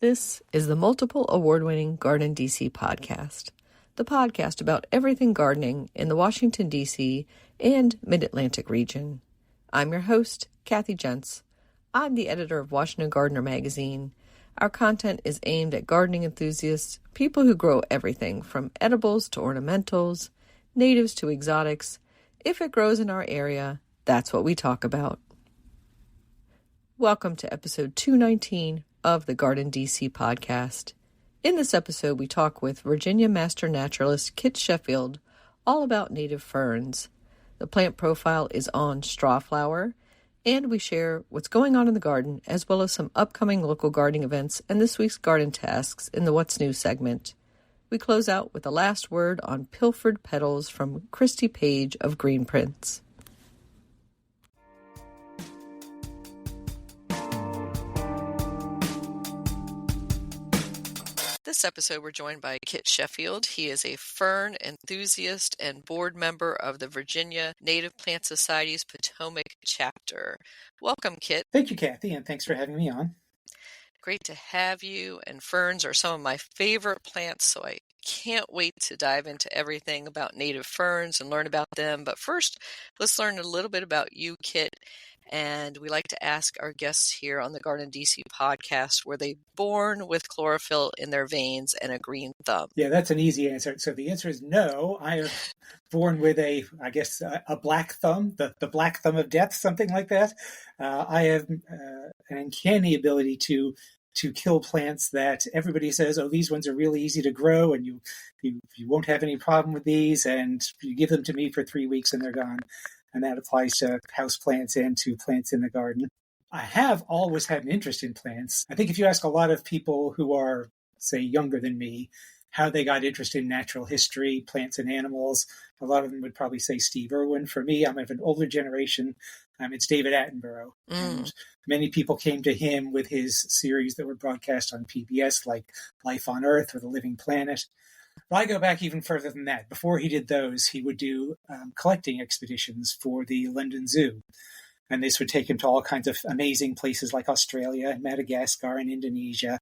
This is the multiple award-winning GardenDC podcast, the podcast about everything gardening in the Washington, D.C. and Mid-Atlantic region. I'm your host, Kathy Jentz. I'm the editor of Washington Gardener magazine. Our content is aimed at gardening enthusiasts, people who grow everything from edibles to ornamentals, natives to exotics. If it grows in our area, that's what we talk about. Welcome to episode 219 of the GardenDC podcast. In this episode, we talk with Virginia Master Naturalist Kit Sheffield all about native ferns. The plant profile is on Strawflower, and we share what's going on in the garden, as well as some upcoming local gardening events and this week's garden tasks in the What's New segment. We close out with the last word on Pilfered Petals from Christy Page of Green Prints. This episode, we're joined by Kit Sheffield. He is a fern enthusiast and board member of the Virginia Native Plant Society's Potowmack chapter. Welcome, Kit. Thank you, Kathy, and thanks for having me on. Great to have you, and ferns are some of my favorite plants, so I can't wait to dive into everything about native ferns and learn about them. But first, let's learn a little bit about you, Kit. And we like to ask our guests here on the GardenDC podcast, were they born with chlorophyll in their veins and a green thumb? Yeah, that's an easy answer. So the answer is no. I am born with a black thumb, the black thumb of death, something like that. I have an uncanny ability to kill plants that everybody says, oh, these ones are really easy to grow and you won't have any problem with these, and you give them to me for 3 weeks and they're gone. And that applies to houseplants and to plants in the garden. I have always had an interest in plants. I think if you ask a lot of people who are, say, younger than me, how they got interested in natural history, plants and animals, a lot of them would probably say Steve Irwin. For me, I'm of an older generation. It's David Attenborough. And many people came to him with his series that were broadcast on PBS, like Life on Earth or The Living Planet. But I go back even further than that. Before he did those, he would do collecting expeditions for the London Zoo. And this would take him to all kinds of amazing places like Australia and Madagascar and Indonesia.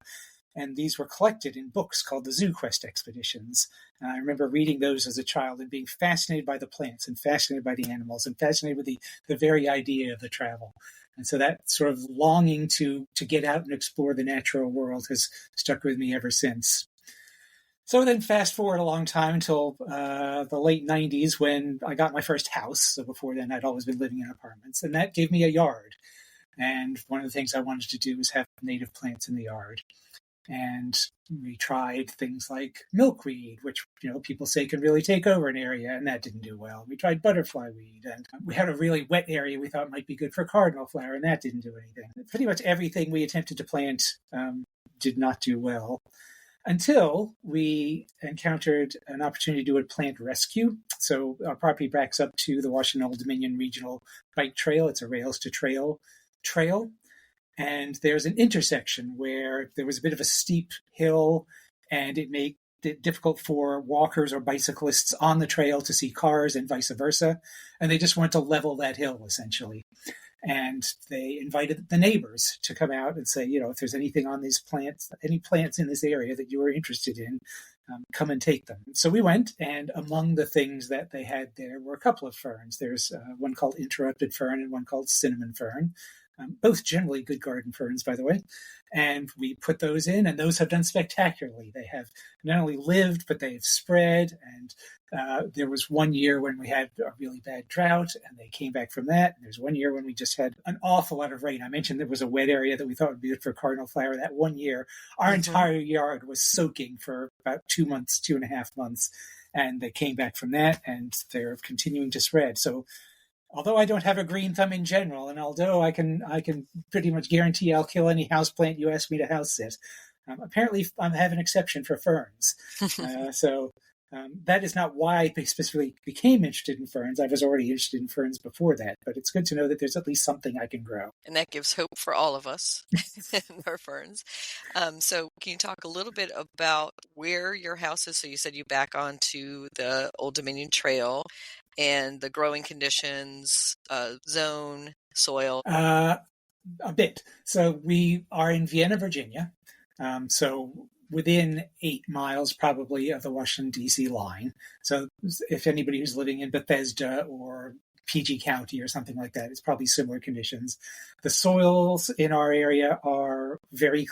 And these were collected in books called the Zoo Quest expeditions. And I remember reading those as a child and being fascinated by the plants and fascinated by the animals and fascinated with the very idea of the travel. And so that sort of longing to get out and explore the natural world has stuck with me ever since. So then fast forward a long time until the late 90s when I got my first house. So before then, I'd always been living in apartments. And that gave me a yard. And one of the things I wanted to do was have native plants in the yard. And we tried things like milkweed, which people say can really take over an area, and that didn't do well. We tried butterfly weed, and we had a really wet area we thought might be good for cardinal flower, and that didn't do anything. Pretty much everything we attempted to plant did not do well. Until we encountered an opportunity to do a plant rescue. So our property backs up to the Washington Old Dominion Regional Bike Trail. It's a rails to trail. And there's an intersection where there was a bit of a steep hill, and it made it difficult for walkers or bicyclists on the trail to see cars and vice versa. And they just wanted to level that hill, essentially. And they invited the neighbors to come out and say, if there's anything on these plants, any plants in this area that you are interested in, come and take them. So we went, and among the things that they had there were a couple of ferns. There's one called Interrupted Fern and one called Cinnamon Fern. Both generally good garden ferns, by the way. And we put those in, and those have done spectacularly. They have not only lived, but they have spread. And there was one year when we had a really bad drought, and they came back from that. And there's one year when we just had an awful lot of rain. I mentioned there was a wet area that we thought would be good for cardinal flower. That one year, our entire yard was soaking for about 2 months, 2.5 months. And they came back from that, and they're continuing to spread. So although I don't have a green thumb in general, and although I can pretty much guarantee I'll kill any houseplant you ask me to house sit, apparently I have an exception for ferns. So that is not why I specifically became interested in ferns. I was already interested in ferns before that, but it's good to know that there's at least something I can grow. And that gives hope for all of us in our ferns. So can you talk a little bit about where your house is? So you said you back onto the Old Dominion Trail and the growing conditions, zone, soil. A bit. So we are in Vienna, Virginia. So within 8 miles probably of the Washington, D.C. line. So if anybody who's living in Bethesda or PG County or something like that, it's probably similar conditions. The soils in our area are very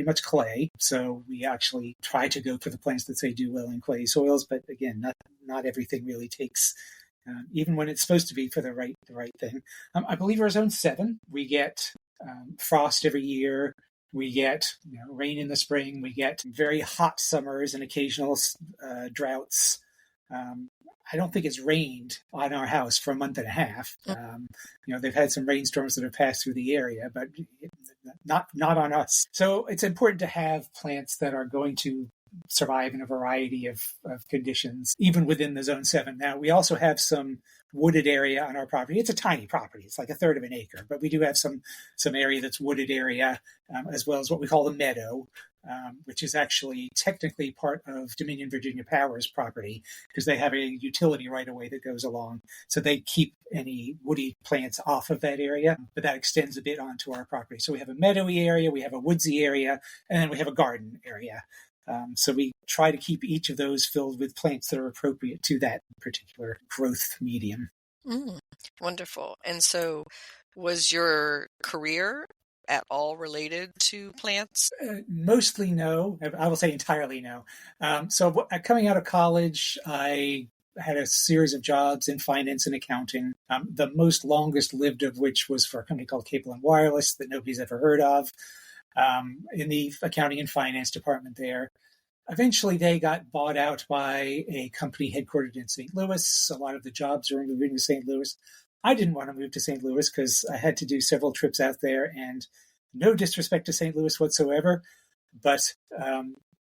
much clay. So we actually try to go for the plants that say do well in clay soils. But again, not everything really takes, even when it's supposed to be for the right thing. I believe we're zone 7. We get frost every year. We get rain in the spring. We get very hot summers and occasional droughts. I don't think it's rained on our house for a month and a half. They've had some rainstorms that have passed through the area, but not on us. So it's important to have plants that are going to survive in a variety of conditions, even within the zone 7. Now, we also have some wooded area on our property. It's a tiny property. It's like a third of an acre, but we do have some area that's wooded area, as well as what we call the meadow, which is actually technically part of Dominion Virginia Power's property because they have a utility right away that goes along. So they keep any woody plants off of that area, but that extends a bit onto our property. So we have a meadowy area, we have a woodsy area, and then we have a garden area. So we try to keep each of those filled with plants that are appropriate to that particular growth medium. Wonderful. And so was your career at all related to plants? Mostly no. I will say entirely no. So coming out of college, I had a series of jobs in finance and accounting, the most longest lived of which was for a company called Cable and Wireless that nobody's ever heard of. In the accounting and finance department there. Eventually, they got bought out by a company headquartered in St. Louis. A lot of the jobs are moving to St. Louis. I didn't want to move to St. Louis because I had to do several trips out there, and no disrespect to St. Louis whatsoever, but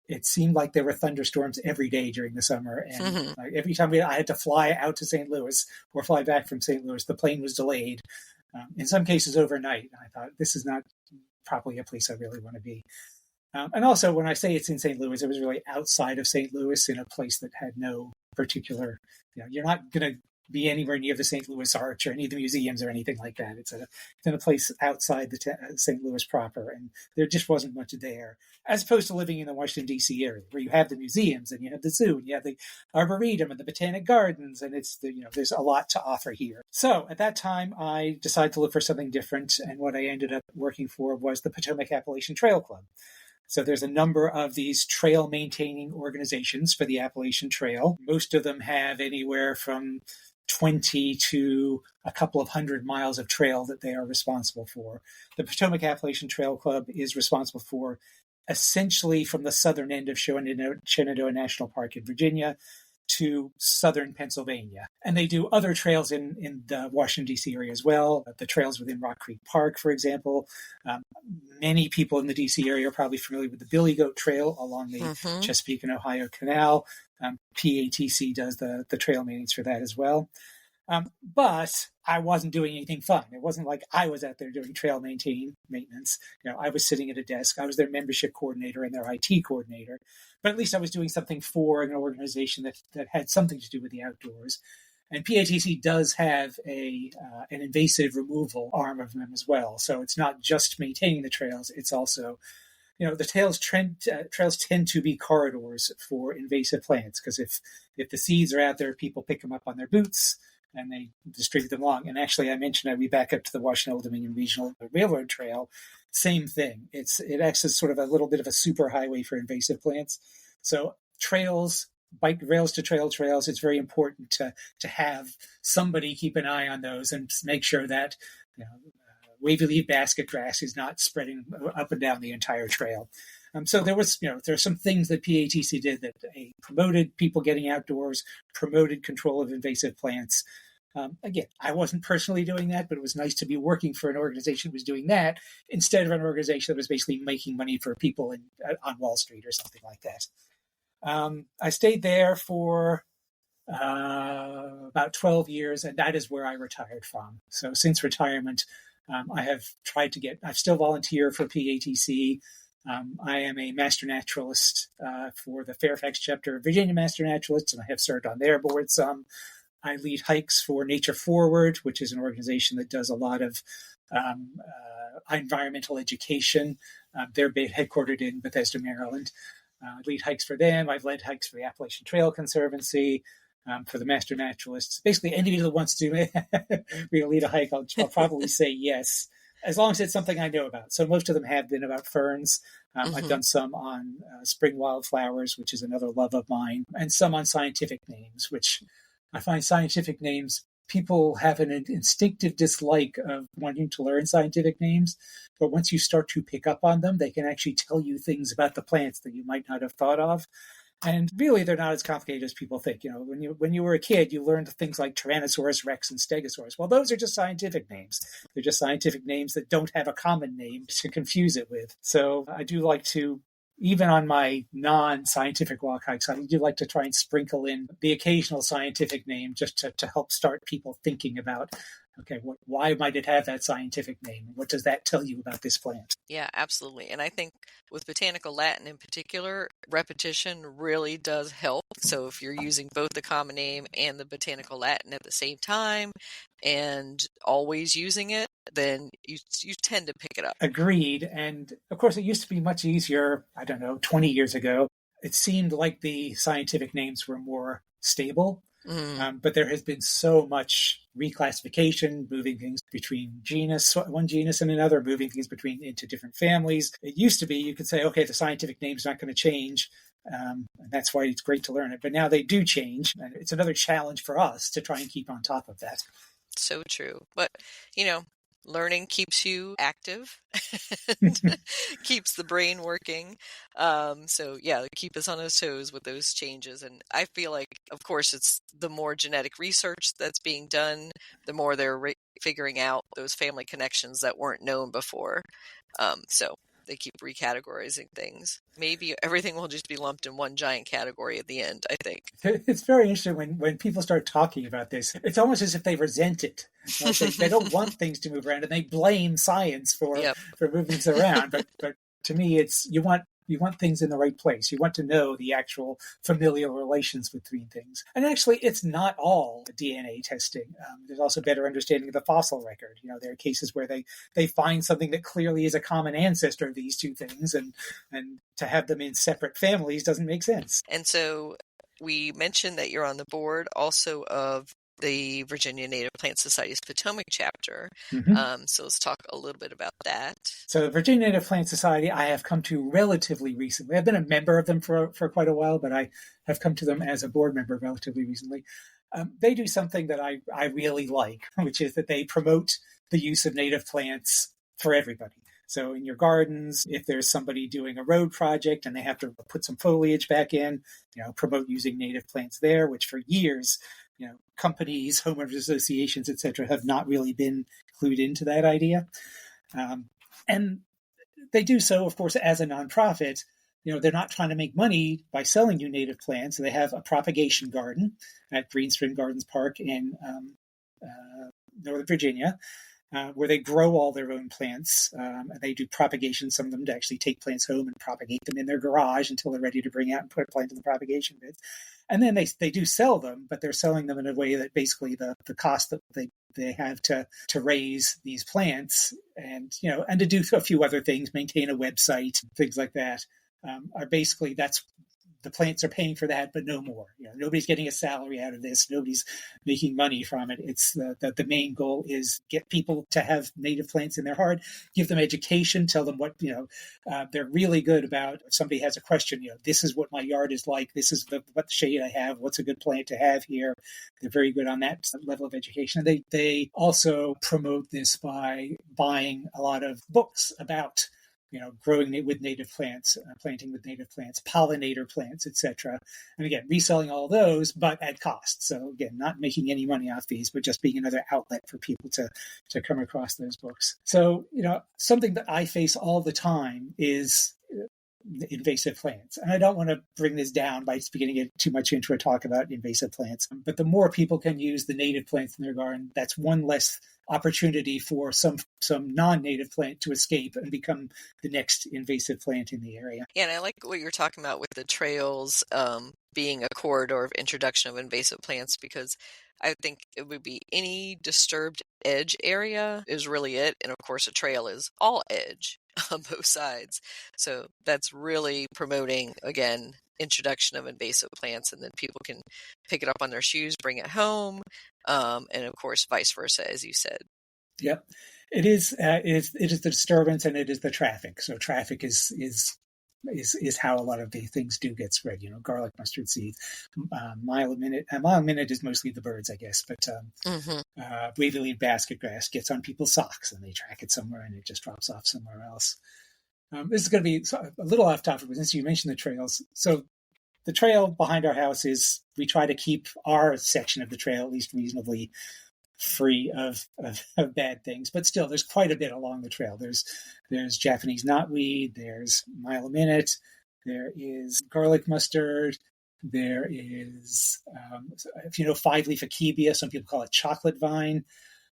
it seemed like there were thunderstorms every day during the summer, and every time I had to fly out to St. Louis or fly back from St. Louis, the plane was delayed, in some cases overnight. I thought, this is not probably a place I really want to be. And also, when I say it's in St. Louis, it was really outside of St. Louis in a place that had no particular, you're not going to be anywhere near the St. Louis Arch or any of the museums or anything like that. It's in a place outside the St. Louis proper, and there just wasn't much there, as opposed to living in the Washington, D.C. area, where you have the museums and you have the zoo and you have the Arboretum and the Botanic Gardens, and it's there's a lot to offer here. So at that time, I decided to look for something different, and what I ended up working for was the Potowmack Appalachian Trail Club. So there's a number of these trail maintaining organizations for the Appalachian Trail. Most of them have anywhere from 20 to a couple of 100 miles of trail that they are responsible for. The Potowmack Appalachian Trail Club is responsible for essentially from the southern end of Shenandoah National Park in Virginia to southern Pennsylvania. And they do other trails in the Washington, D.C. area as well. The trails within Rock Creek Park, for example. Many people in the D.C. area are probably familiar with the Billy Goat Trail along the Chesapeake and Ohio Canal. PATC does the trail maintenance for that as well. But I wasn't doing anything fun. It wasn't like I was out there doing trail maintenance. I was sitting at a desk. I was their membership coordinator and their IT coordinator. But at least I was doing something for an organization that had something to do with the outdoors. And PATC does have an invasive removal arm of them as well. So it's not just maintaining the trails. It's also, the trails tend to be corridors for invasive plants, because if the seeds are out there, people pick them up on their boots and they distribute them along. And actually, I mentioned we back up to the Washington Old Dominion Regional Railroad Trail. Same thing. It acts as sort of a little bit of a super highway for invasive plants. So trails, bike rails to trails, it's very important to have somebody keep an eye on those and make sure that wavy leaf basket grass is not spreading up and down the entire trail. So there are some things that PATC did that promoted people getting outdoors, promoted control of invasive plants. Again, I wasn't personally doing that, but it was nice to be working for an organization that was doing that instead of an organization that was basically making money for people on Wall Street or something like that. I stayed there for about 12 years, and that is where I retired from. So since retirement, I have I still volunteer for PATC. I am a master naturalist for the Fairfax chapter of Virginia Master Naturalists, and I have served on their board some. I lead hikes for Nature Forward, which is an organization that does a lot of environmental education. They're headquartered in Bethesda, Maryland. I lead hikes for them. I've led hikes for the Appalachian Trail Conservancy, for the Master Naturalists. Basically, anybody that wants to lead a hike, I'll probably say yes, as long as it's something I know about. So most of them have been about ferns. I've done some on spring wildflowers, which is another love of mine, and some on scientific names, which I find scientific names, people have an instinctive dislike of wanting to learn scientific names. But once you start to pick up on them, they can actually tell you things about the plants that you might not have thought of. And really, they're not as complicated as people think. You know, when you were a kid, you learned things like Tyrannosaurus Rex and Stegosaurus. Well, those are just scientific names. They're just scientific names that don't have a common name to confuse it with. So I do like to, even on my non-scientific walk hikes, I do like to try and sprinkle in the occasional scientific name just to help start people thinking about, okay, why might it have that scientific name? What does that tell you about this plant? Yeah, absolutely. And I think with Botanical Latin in particular, repetition really does help. So if you're using both the common name and the Botanical Latin at the same time and always using it, then you tend to pick it up. Agreed. And of course, it used to be much easier, 20 years ago. It seemed like the scientific names were more stable. But there has been so much reclassification, moving things between one genus and another, moving things into different families. It used to be you could say, okay, the scientific name's not going to change. And that's why it's great to learn it. But now they do change. And it's another challenge for us to try and keep on top of that. So true. But, learning keeps you active and keeps the brain working. So yeah, keep us on our toes with those changes. And I feel like, of course, it's the more genetic research that's being done, the more they're figuring out those family connections that weren't known before. So they keep recategorizing things. Maybe everything will just be lumped in one giant category at the end, I think. It's very interesting when people start talking about this. It's almost as if they resent it. Like they don't want things to move around, and they blame science for moving things around. But to me, it's you want things in the right place. You want to know the actual familial relations between things. And actually, it's not all DNA testing. There's also better understanding of the fossil record. There are cases where they find something that clearly is a common ancestor of these two things, and to have them in separate families doesn't make sense. And so we mentioned that you're on the board also of the Virginia Native Plant Society's Potowmack chapter. So let's talk a little bit about that. So the Virginia Native Plant Society, I have come to relatively recently. I've been a member of them for quite a while, but I have come to them as a board member relatively recently. They do something that I really like, which is that they promote the use of native plants for everybody. So in your gardens, if there's somebody doing a road project and they have to put some foliage back in, promote using native plants there, which for years, companies, homeowners associations, et cetera, have not really been clued into that idea. And they do so, of course, as a nonprofit. They're not trying to make money by selling you native plants. They have a propagation garden at Greenstream Gardens Park in Northern Virginia, where they grow all their own plants. They do propagation, some of them to actually take plants home and propagate them in their garage until they're ready to bring out and put a plant in the propagation beds. And then they do sell them, but they're selling them in a way that basically the cost that they have to raise these plants and to do a few other things, maintain a website, things like that, are basically the plants are paying for that, but no more. Nobody's getting a salary out of this. Nobody's making money from it. It's the main goal is get people to have native plants in their heart, give them education, tell them what, they're really good about. If somebody has a question, this is what my yard is like. This is what shade I have. What's a good plant to have here? They're very good on that level of education. They also promote this by buying a lot of books about growing it with native plants, planting with native plants, pollinator plants, etc. And again, reselling all those, but at cost. So again, not making any money off these, but just being another outlet for people to come across those books. So, something that I face all the time is invasive plants. And I don't want to bring this down by beginning to get too much into a talk about invasive plants. But the more people can use the native plants in their garden, that's one less opportunity for some non-native plant to escape and become the next invasive plant in the area. Yeah, and I like what you're talking about with the trails. being a corridor of introduction of invasive plants, because I think it would be any disturbed edge area is really it. And of course, a trail is all edge on both sides. So that's really promoting, again, introduction of invasive plants, and then people can pick it up on their shoes, bring it home, and of course, vice versa, as you said. Yep, it is. It is the disturbance, and it is the traffic. So traffic is how a lot of the things do get spread. Garlic, mustard seeds, mile a minute. A mile a minute is mostly the birds, I guess, but wavy-leaved basket grass gets on people's socks, and they track it somewhere, and it just drops off somewhere else. This is going to be a little off topic, but since you mentioned the trails, so the trail behind our house is, we try to keep our section of the trail at least reasonably free of bad things, but still there's quite a bit along the trail. There's Japanese knotweed, there's mile a minute, there is garlic mustard, there is, if you know, 5-leaf akebia, some people call it chocolate vine.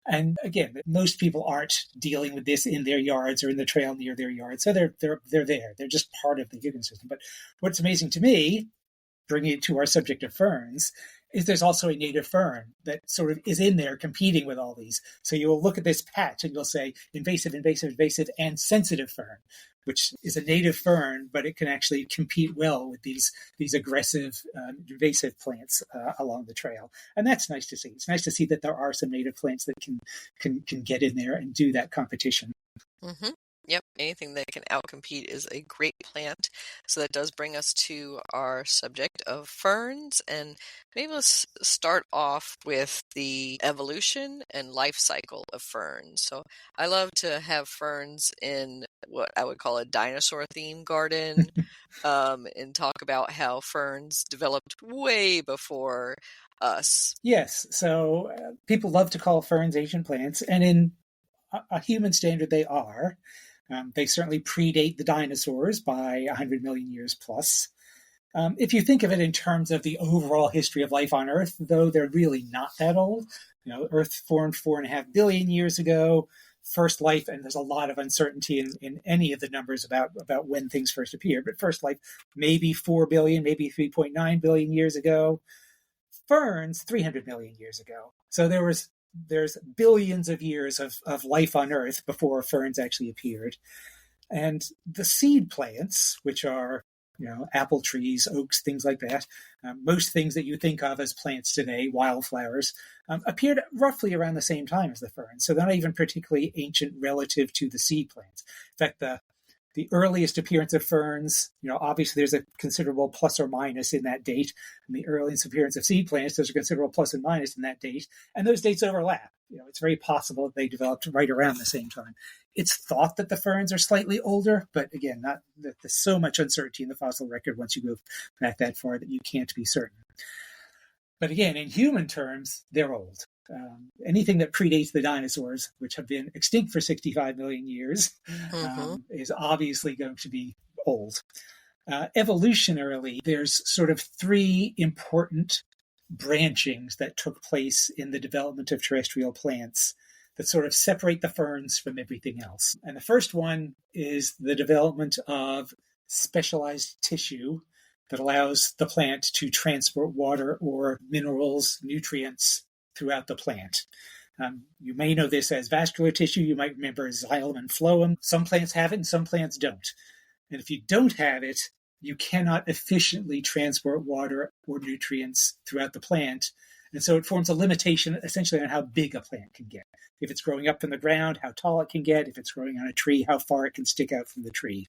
And again, most people aren't dealing with this in their yards or in the trail near their yards, so they're there. They're just part of the ecosystem. But what's amazing to me, bringing it to our subject of ferns, is there's also a native fern that sort of is in there competing with all these. So you'll look at this patch and you'll say invasive, invasive, invasive, and sensitive fern, which is a native fern, but it can actually compete well with these aggressive invasive plants along the trail. And that's nice to see. It's nice to see that there are some native plants that can get in there and do that competition. Mm-hmm. Yep, anything that can outcompete is a great plant. So that does bring us to our subject of ferns, and maybe let's start off with the evolution and life cycle of ferns. So I love to have ferns in what I would call a dinosaur-themed garden, and talk about how ferns developed way before us. Yes, so people love to call ferns ancient plants, and in a human standard they are. They certainly predate the dinosaurs by 100 million years plus. If you think of it in terms of the overall history of life on Earth, though, they're really not that old. Earth formed 4.5 billion years ago. First life, and there's a lot of uncertainty in any of the numbers about when things first appeared, but first life, maybe 4 billion, maybe 3.9 billion years ago. Ferns, 300 million years ago. So there's billions of years of life on Earth before ferns actually appeared. And the seed plants, which are, apple trees, oaks, things like that, most things that you think of as plants today, wildflowers, appeared roughly around the same time as the ferns. So they're not even particularly ancient relative to the seed plants. In fact, the earliest appearance of ferns, obviously there's a considerable plus or minus in that date. And the earliest appearance of seed plants, there's a considerable plus and minus in that date. And those dates overlap. It's very possible that they developed right around the same time. It's thought that the ferns are slightly older, but again, there's so much uncertainty in the fossil record once you go back that far that you can't be certain. But again, in human terms, they're old. Anything that predates the dinosaurs, which have been extinct for 65 million years, is obviously going to be old. Evolutionarily, there's sort of 3 important branchings that took place in the development of terrestrial plants that sort of separate the ferns from everything else. And the first one is the development of specialized tissue that allows the plant to transport water or minerals, nutrients throughout the plant. You may know this as vascular tissue. You might remember xylem and phloem. Some plants have it and some plants don't. And if you don't have it, you cannot efficiently transport water or nutrients throughout the plant. And so it forms a limitation essentially on how big a plant can get. If it's growing up from the ground, how tall it can get. If it's growing on a tree, how far it can stick out from the tree.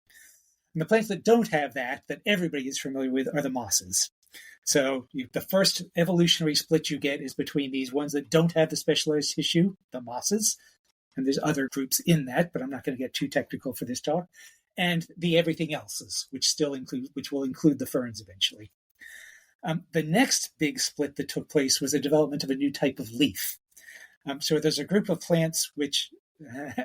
And the plants that don't have that everybody is familiar with, are the mosses. So the first evolutionary split you get is between these ones that don't have the specialized tissue, the mosses, and there's other groups in that, but I'm not going to get too technical for this talk, and the everything else's, which will include the ferns eventually. The next big split that took place was the development of a new type of leaf. So there's a group of plants which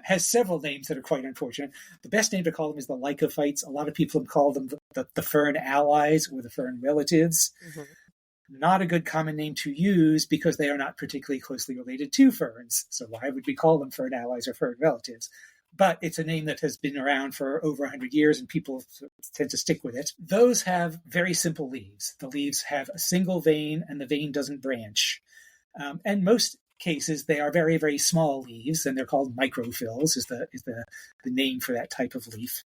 has several names that are quite unfortunate. The best name to call them is the lycophytes. A lot of people call them the fern allies or the fern relatives. Mm-hmm. Not a good common name to use because they are not particularly closely related to ferns. So why would we call them fern allies or fern relatives? but it's a name that has been around for over 100 years and people tend to stick with it. Those have very simple leaves. The leaves have a single vein and the vein doesn't branch. And most cases, they are very, very small leaves, and they're called microphyls is the name for that type of leaf.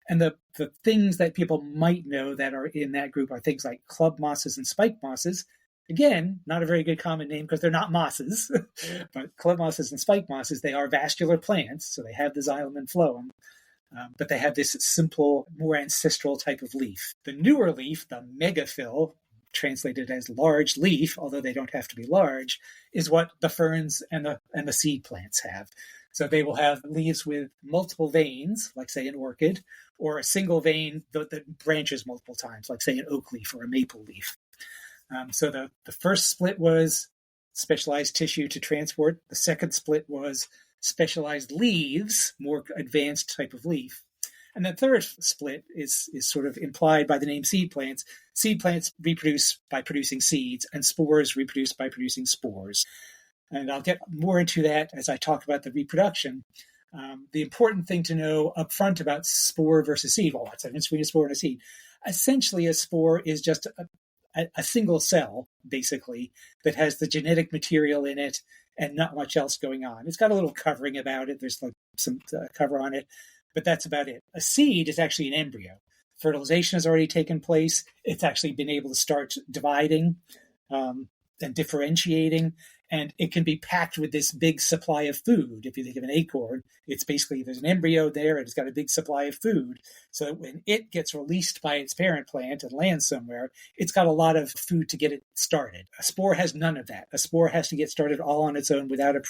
And the things that people might know that are in that group are things like club mosses and spike mosses. Again, not a very good common name because they're not mosses, but club mosses and spike mosses, they are vascular plants, so they have the xylem and phloem, but they have this simple, more ancestral type of leaf. The newer leaf, the megaphyll, translated as large leaf, although they don't have to be large, is what the ferns and the seed plants have. So they will have leaves with multiple veins, like say an orchid, or a single vein that branches multiple times, like say an oak leaf or a maple leaf. So the first split was specialized tissue to transport. The second split was specialized leaves, more advanced type of leaf. And the third split is sort of implied by the name seed plants. Seed plants reproduce by producing seeds, and spores reproduce by producing spores. And I'll get more into that as I talk about the reproduction. The important thing to know up front about spore versus seed, well, what's the difference between a spore and a seed? Essentially, a spore is just a single cell, basically, that has the genetic material in it and not much else going on. It's got a little covering about it. There's like some cover on it, but that's about it. A seed is actually an embryo. Fertilization has already taken place. It's actually been able to start dividing and differentiating, and it can be packed with this big supply of food. If you think of an acorn, it's basically there's an embryo there and it's got a big supply of food. So that when it gets released by its parent plant and lands somewhere, it's got a lot of food to get it started. A spore has none of that. A spore has to get started all on its own without a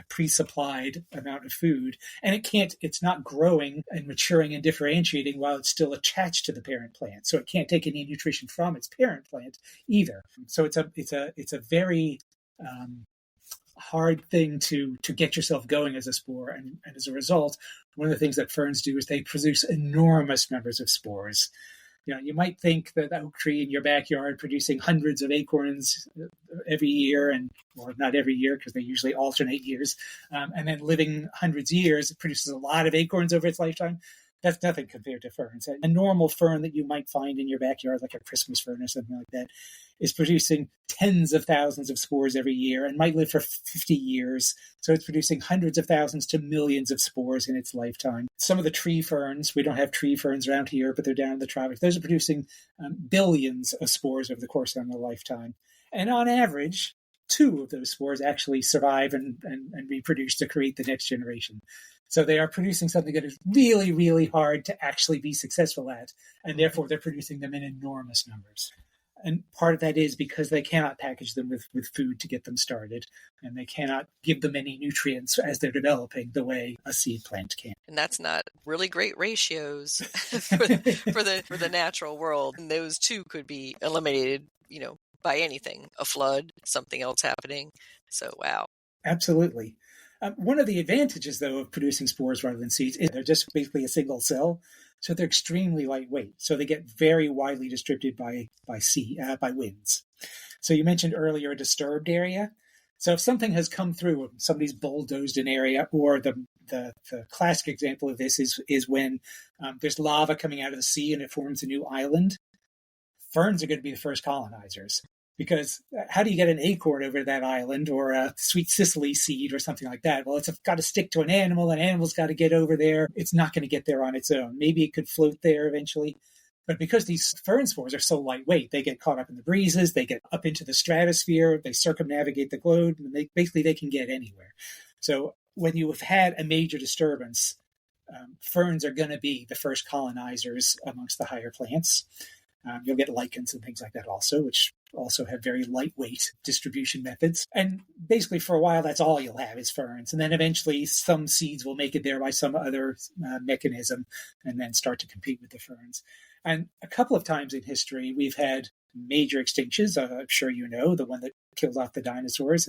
pre-supplied amount of food. And it's not growing and maturing and differentiating while it's still attached to the parent plant. So it can't take any nutrition from its parent plant either. So it's a very hard thing to get yourself going as a spore. And as a result, one of the things that ferns do is they produce enormous numbers of spores. You know, you might think that the oak tree in your backyard producing hundreds of acorns every year, or not every year because they usually alternate years, and then living hundreds of years, it produces a lot of acorns over its lifetime. That's nothing compared to ferns. A normal fern that you might find in your backyard, like a Christmas fern or something like that, is producing tens of thousands of spores every year and might live for 50 years. So it's producing hundreds of thousands to millions of spores in its lifetime. Some of the tree ferns, we don't have tree ferns around here, but they're down in the tropics. Those are producing billions of spores over the course of their lifetime. And on average, 2 of those spores actually survive and reproduce to create the next generation. So they are producing something that is really, really hard to actually be successful at, and therefore they're producing them in enormous numbers. And part of that is because they cannot package them with food to get them started, and they cannot give them any nutrients as they're developing the way a seed plant can. And that's not really great ratios for the natural world. And those 2 could be eliminated, by anything, a flood, something else happening. So, wow. Absolutely. One of the advantages, though, of producing spores rather than seeds is they're just basically a single cell, so they're extremely lightweight. So they get very widely distributed by winds. So you mentioned earlier a disturbed area. So if something has come through, somebody's bulldozed an area, or the classic example of this is when there's lava coming out of the sea and it forms a new island. Ferns are going to be the first colonizers. Because how do you get an acorn over that island, or a sweet Sicily seed or something like that? Well, it's got to stick to an animal's got to get over there. It's not going to get there on its own. Maybe it could float there eventually. But because these fern spores are so lightweight, they get caught up in the breezes, they get up into the stratosphere, they circumnavigate the globe, and they can get anywhere. So when you have had a major disturbance, ferns are going to be the first colonizers amongst the higher plants. You'll get lichens and things like that also, which also have very lightweight distribution methods. And basically for a while, that's all you'll have is ferns. And then eventually some seeds will make it there by some other mechanism and then start to compete with the ferns. And a couple of times in history, we've had major extinctions. I'm sure you know, the one that killed off the dinosaurs,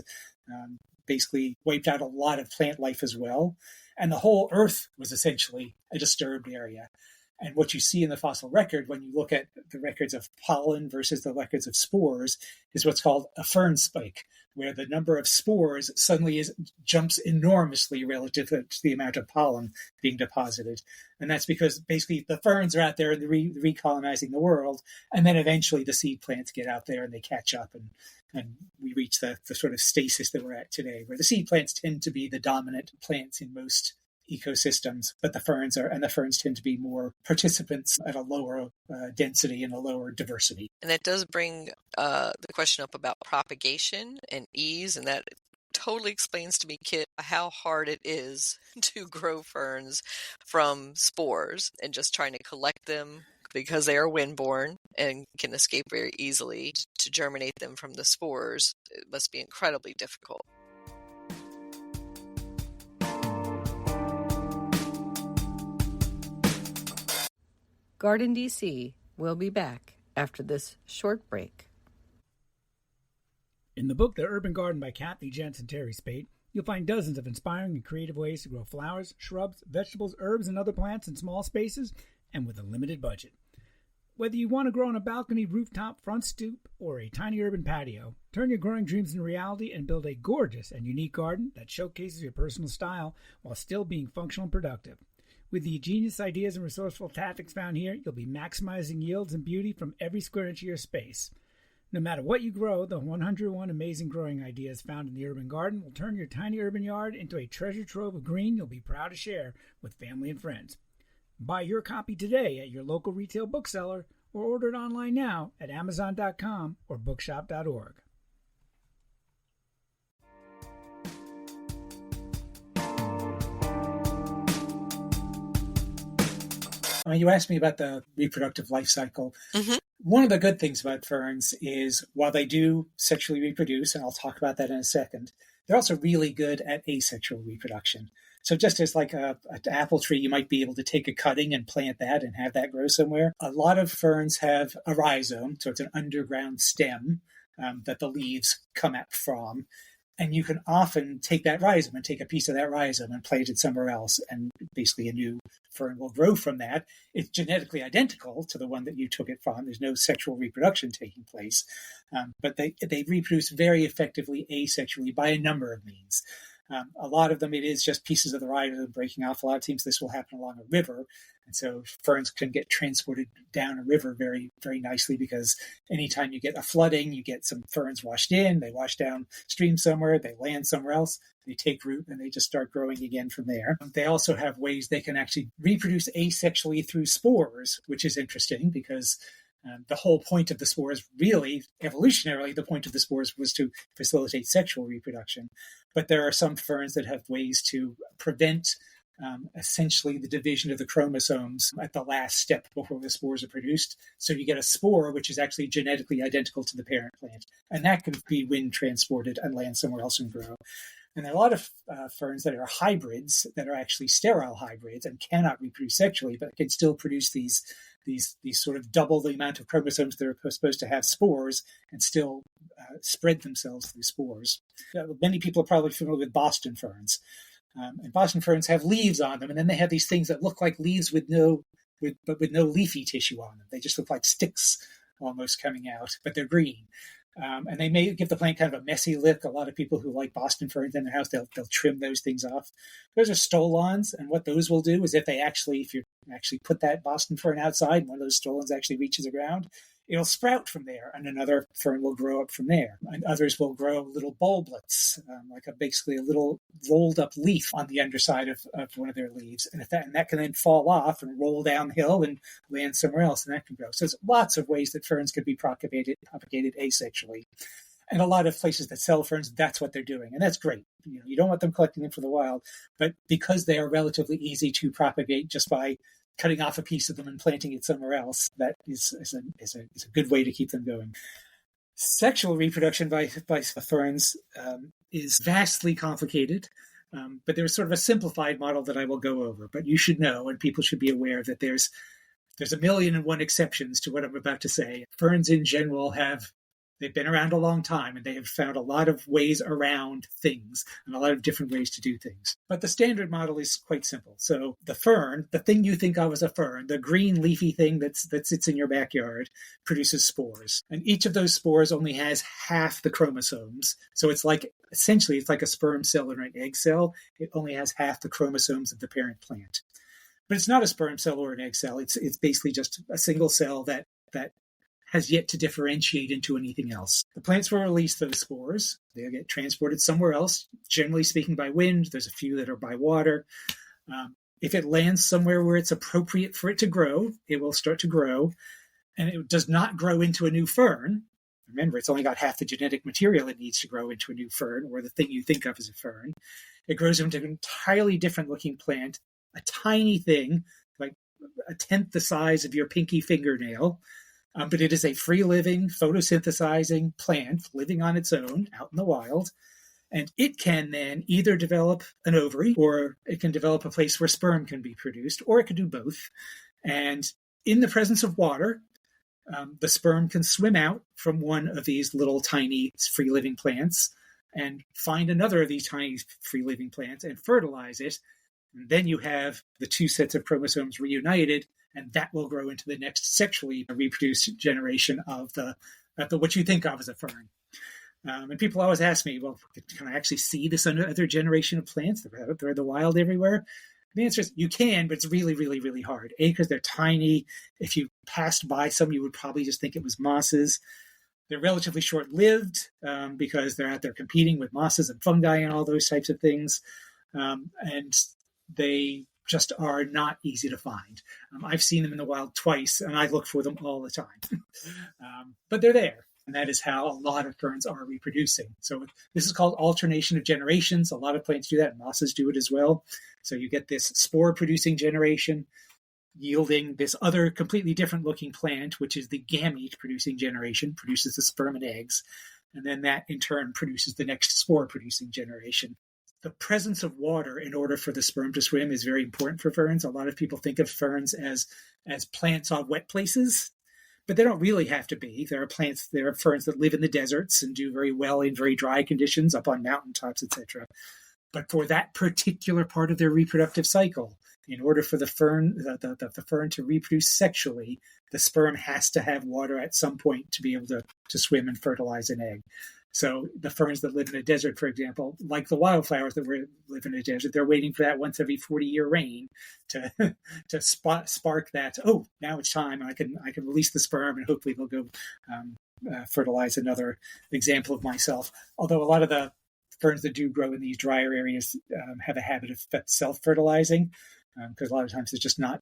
basically wiped out a lot of plant life as well. And the whole earth was essentially a disturbed area. And what you see in the fossil record when you look at the records of pollen versus the records of spores is what's called a fern spike, where the number of spores suddenly jumps enormously relative to the amount of pollen being deposited. And that's because basically the ferns are out there and recolonizing the world, and then eventually the seed plants get out there and they catch up, and we reach the sort of stasis that we're at today, where the seed plants tend to be the dominant plants in most ecosystems, but the ferns tend to be more participants at a lower density and a lower diversity. And that does bring the question up about propagation and ease, and that totally explains to me, Kit, how hard it is to grow ferns from spores and just trying to collect them because they are windborne and can escape very easily. To germinate them from the spores, it must be incredibly difficult. GardenDC will be back after this short break. In the book The Urban Garden by Kathy Jensen Terry Spate, you'll find dozens of inspiring and creative ways to grow flowers, shrubs, vegetables, herbs, and other plants in small spaces and with a limited budget. Whether you want to grow on a balcony, rooftop, front stoop, or a tiny urban patio, turn your growing dreams into reality and build a gorgeous and unique garden that showcases your personal style while still being functional and productive. With the genius ideas and resourceful tactics found here, you'll be maximizing yields and beauty from every square inch of your space. No matter what you grow, the 101 amazing growing ideas found in the urban garden will turn your tiny urban yard into a treasure trove of green you'll be proud to share with family and friends. Buy your copy today at your local retail bookseller or order it online now at Amazon.com or bookshop.org. You asked me about the reproductive life cycle. Mm-hmm. One of the good things about ferns is while they do sexually reproduce, and I'll talk about that in a second, they're also really good at asexual reproduction. So just as like an apple tree, you might be able to take a cutting and plant that and have that grow somewhere. A lot of ferns have a rhizome, so it's an underground stem that the leaves come out from. And you can often take that rhizome and take a piece of that rhizome and plant it somewhere else, and basically a new fern will grow from that. It's genetically identical to the one that you took it from. There's no sexual reproduction taking place, but they reproduce very effectively asexually by a number of means. A lot of them, it is just pieces of the rhizome breaking off. A lot of times this will happen along a river. And so ferns can get transported down a river very, very nicely, because anytime you get a flooding, you get some ferns washed in, they wash downstream somewhere, they land somewhere else, they take root, and they just start growing again from there. They also have ways they can actually reproduce asexually through spores, which is interesting because the whole point of the spores, really, evolutionarily, the point of the spores was to facilitate sexual reproduction. But there are some ferns that have ways to prevent essentially the division of the chromosomes at the last step before the spores are produced. So you get a spore, which is actually genetically identical to the parent plant. And that can be wind transported and land somewhere else and grow. And there are a lot of ferns that are hybrids, that are actually sterile hybrids and cannot reproduce sexually, but can still produce these sort of double the amount of chromosomes that are supposed to have spores and still spread themselves through spores. Many people are probably familiar with Boston ferns. And Boston ferns have leaves on them, and then they have these things that look like leaves with no leafy tissue on them. They just look like sticks almost coming out, but they're green. And they may give the plant kind of a messy look. A lot of people who like Boston ferns in their house, they'll trim those things off. Those are stolons, and what those will do is if you actually put that Boston fern outside, and one of those stolons actually reaches the ground, it'll sprout from there, and another fern will grow up from there. And others will grow little bulblets, like basically a little rolled up leaf on the underside of one of their leaves. And that can then fall off and roll downhill and land somewhere else, and that can grow. So there's lots of ways that ferns can be propagated asexually. And a lot of places that sell ferns, that's what they're doing. And that's great. You don't want them collecting them for the wild, but because they are relatively easy to propagate just by cutting off a piece of them and planting it somewhere else, that is a good way to keep them going. Sexual reproduction by ferns is vastly complicated, but there's sort of a simplified model that I will go over. But you should know, and people should be aware, that there's 1,000,001 exceptions to what I'm about to say. Ferns in general have They've been around a long time, and they have found a lot of ways around things and a lot of different ways to do things. But the standard model is quite simple. So the fern, the thing you think of as a fern, the green leafy thing that sits in your backyard, produces spores. And each of those spores only has half the chromosomes. So it's like, essentially, it's like a sperm cell or an egg cell. It only has half the chromosomes of the parent plant. But it's not a sperm cell or an egg cell. It's basically just a single cell that has yet to differentiate into anything else. The plants will release those spores. They'll get transported somewhere else, generally speaking by wind. There's a few that are by water. If it lands somewhere where it's appropriate for it to grow, it will start to grow. And it does not grow into a new fern. Remember, it's only got half the genetic material it needs to grow into a new fern, or the thing you think of as a fern. It grows into an entirely different looking plant, a tiny thing, like a tenth the size of your pinky fingernail. But it is a free-living, photosynthesizing plant living on its own out in the wild. And it can then either develop an ovary, or it can develop a place where sperm can be produced, or it can do both. And in the presence of water, the sperm can swim out from one of these little tiny free-living plants and find another of these tiny free-living plants and fertilize it. And then you have the two sets of chromosomes reunited, and that will grow into the next sexually reproduced generation of the what you think of as a fern. And people always ask me, well, can I actually see this other generation of plants? They're in the wild everywhere. The answer is you can, but it's really, really, really hard. A, because they're tiny. If you passed by some, you would probably just think it was mosses. They're relatively short-lived because they're out there competing with mosses and fungi and all those types of things. And they just are not easy to find. I've seen them in the wild twice, and I look for them all the time. But they're there, and that is how a lot of ferns are reproducing. So this is called alternation of generations. A lot of plants do that, and mosses do it as well. So you get this spore-producing generation yielding this other completely different-looking plant, which is the gamete-producing generation, produces the sperm and eggs, and then that, in turn, produces the next spore-producing generation. The presence of water in order for the sperm to swim is very important for ferns. A lot of people think of ferns as plants on wet places, but they don't really have to be. There are ferns that live in the deserts and do very well in very dry conditions up on mountaintops, etc. But for that particular part of their reproductive cycle, in order for the fern to reproduce sexually, the sperm has to have water at some point to be able to swim and fertilize an egg. So the ferns that live in a desert, for example, like the wildflowers that live in a desert, they're waiting for that once every 40-year rain to spark that. Oh, now it's time. I can release the sperm, and hopefully they'll go fertilize. Another example of myself. Although a lot of the ferns that do grow in these drier areas have a habit of self-fertilizing, because a lot of times it's just not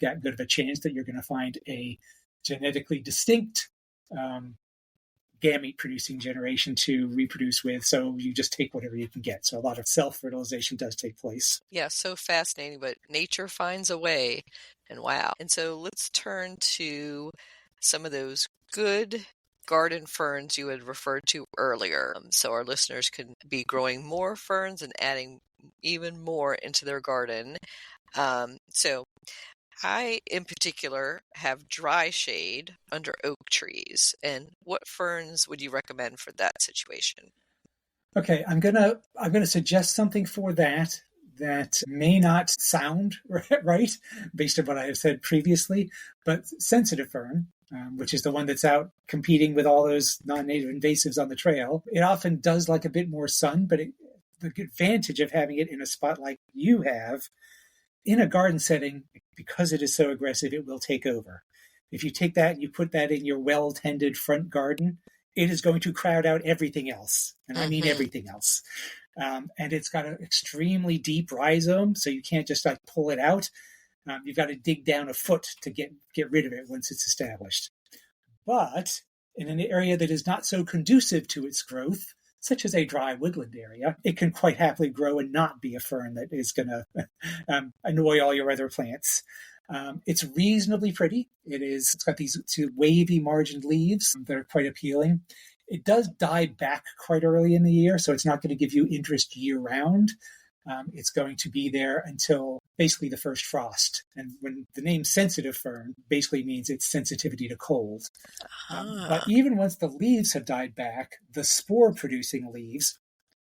that good of a chance that you're going to find a genetically distinct gamete-producing generation to reproduce with, so you just take whatever you can get. So a lot of self-fertilization does take place. Yeah, so fascinating, but nature finds a way, and wow. And so let's turn to some of those good garden ferns you had referred to earlier, so our listeners can be growing more ferns and adding even more into their garden. So I, in particular, have dry shade under oak trees. And what ferns would you recommend for that situation? Okay, I'm gonna suggest something for that may not sound right based on what I have said previously, but sensitive fern, which is the one that's out competing with all those non-native invasives on the trail, it often does like a bit more sun, but the advantage of having it in a spot like you have, in a garden setting, because it is so aggressive, it will take over. If you take that and you put that in your well-tended front garden, it is going to crowd out everything else. And I mean everything else. And it's got an extremely deep rhizome, so you can't just like pull it out. You've got to dig down a foot to get rid of it once it's established. But in an area that is not so conducive to its growth, such as a dry woodland area, it can quite happily grow and not be a fern that is going to annoy all your other plants. It's reasonably pretty. It's got these two wavy margined leaves that are quite appealing. It does die back quite early in the year, so it's not going to give you interest year round. It's going to be there until basically the first frost. And when the name sensitive fern basically means its sensitivity to cold. But even once the leaves have died back, the spore-producing leaves,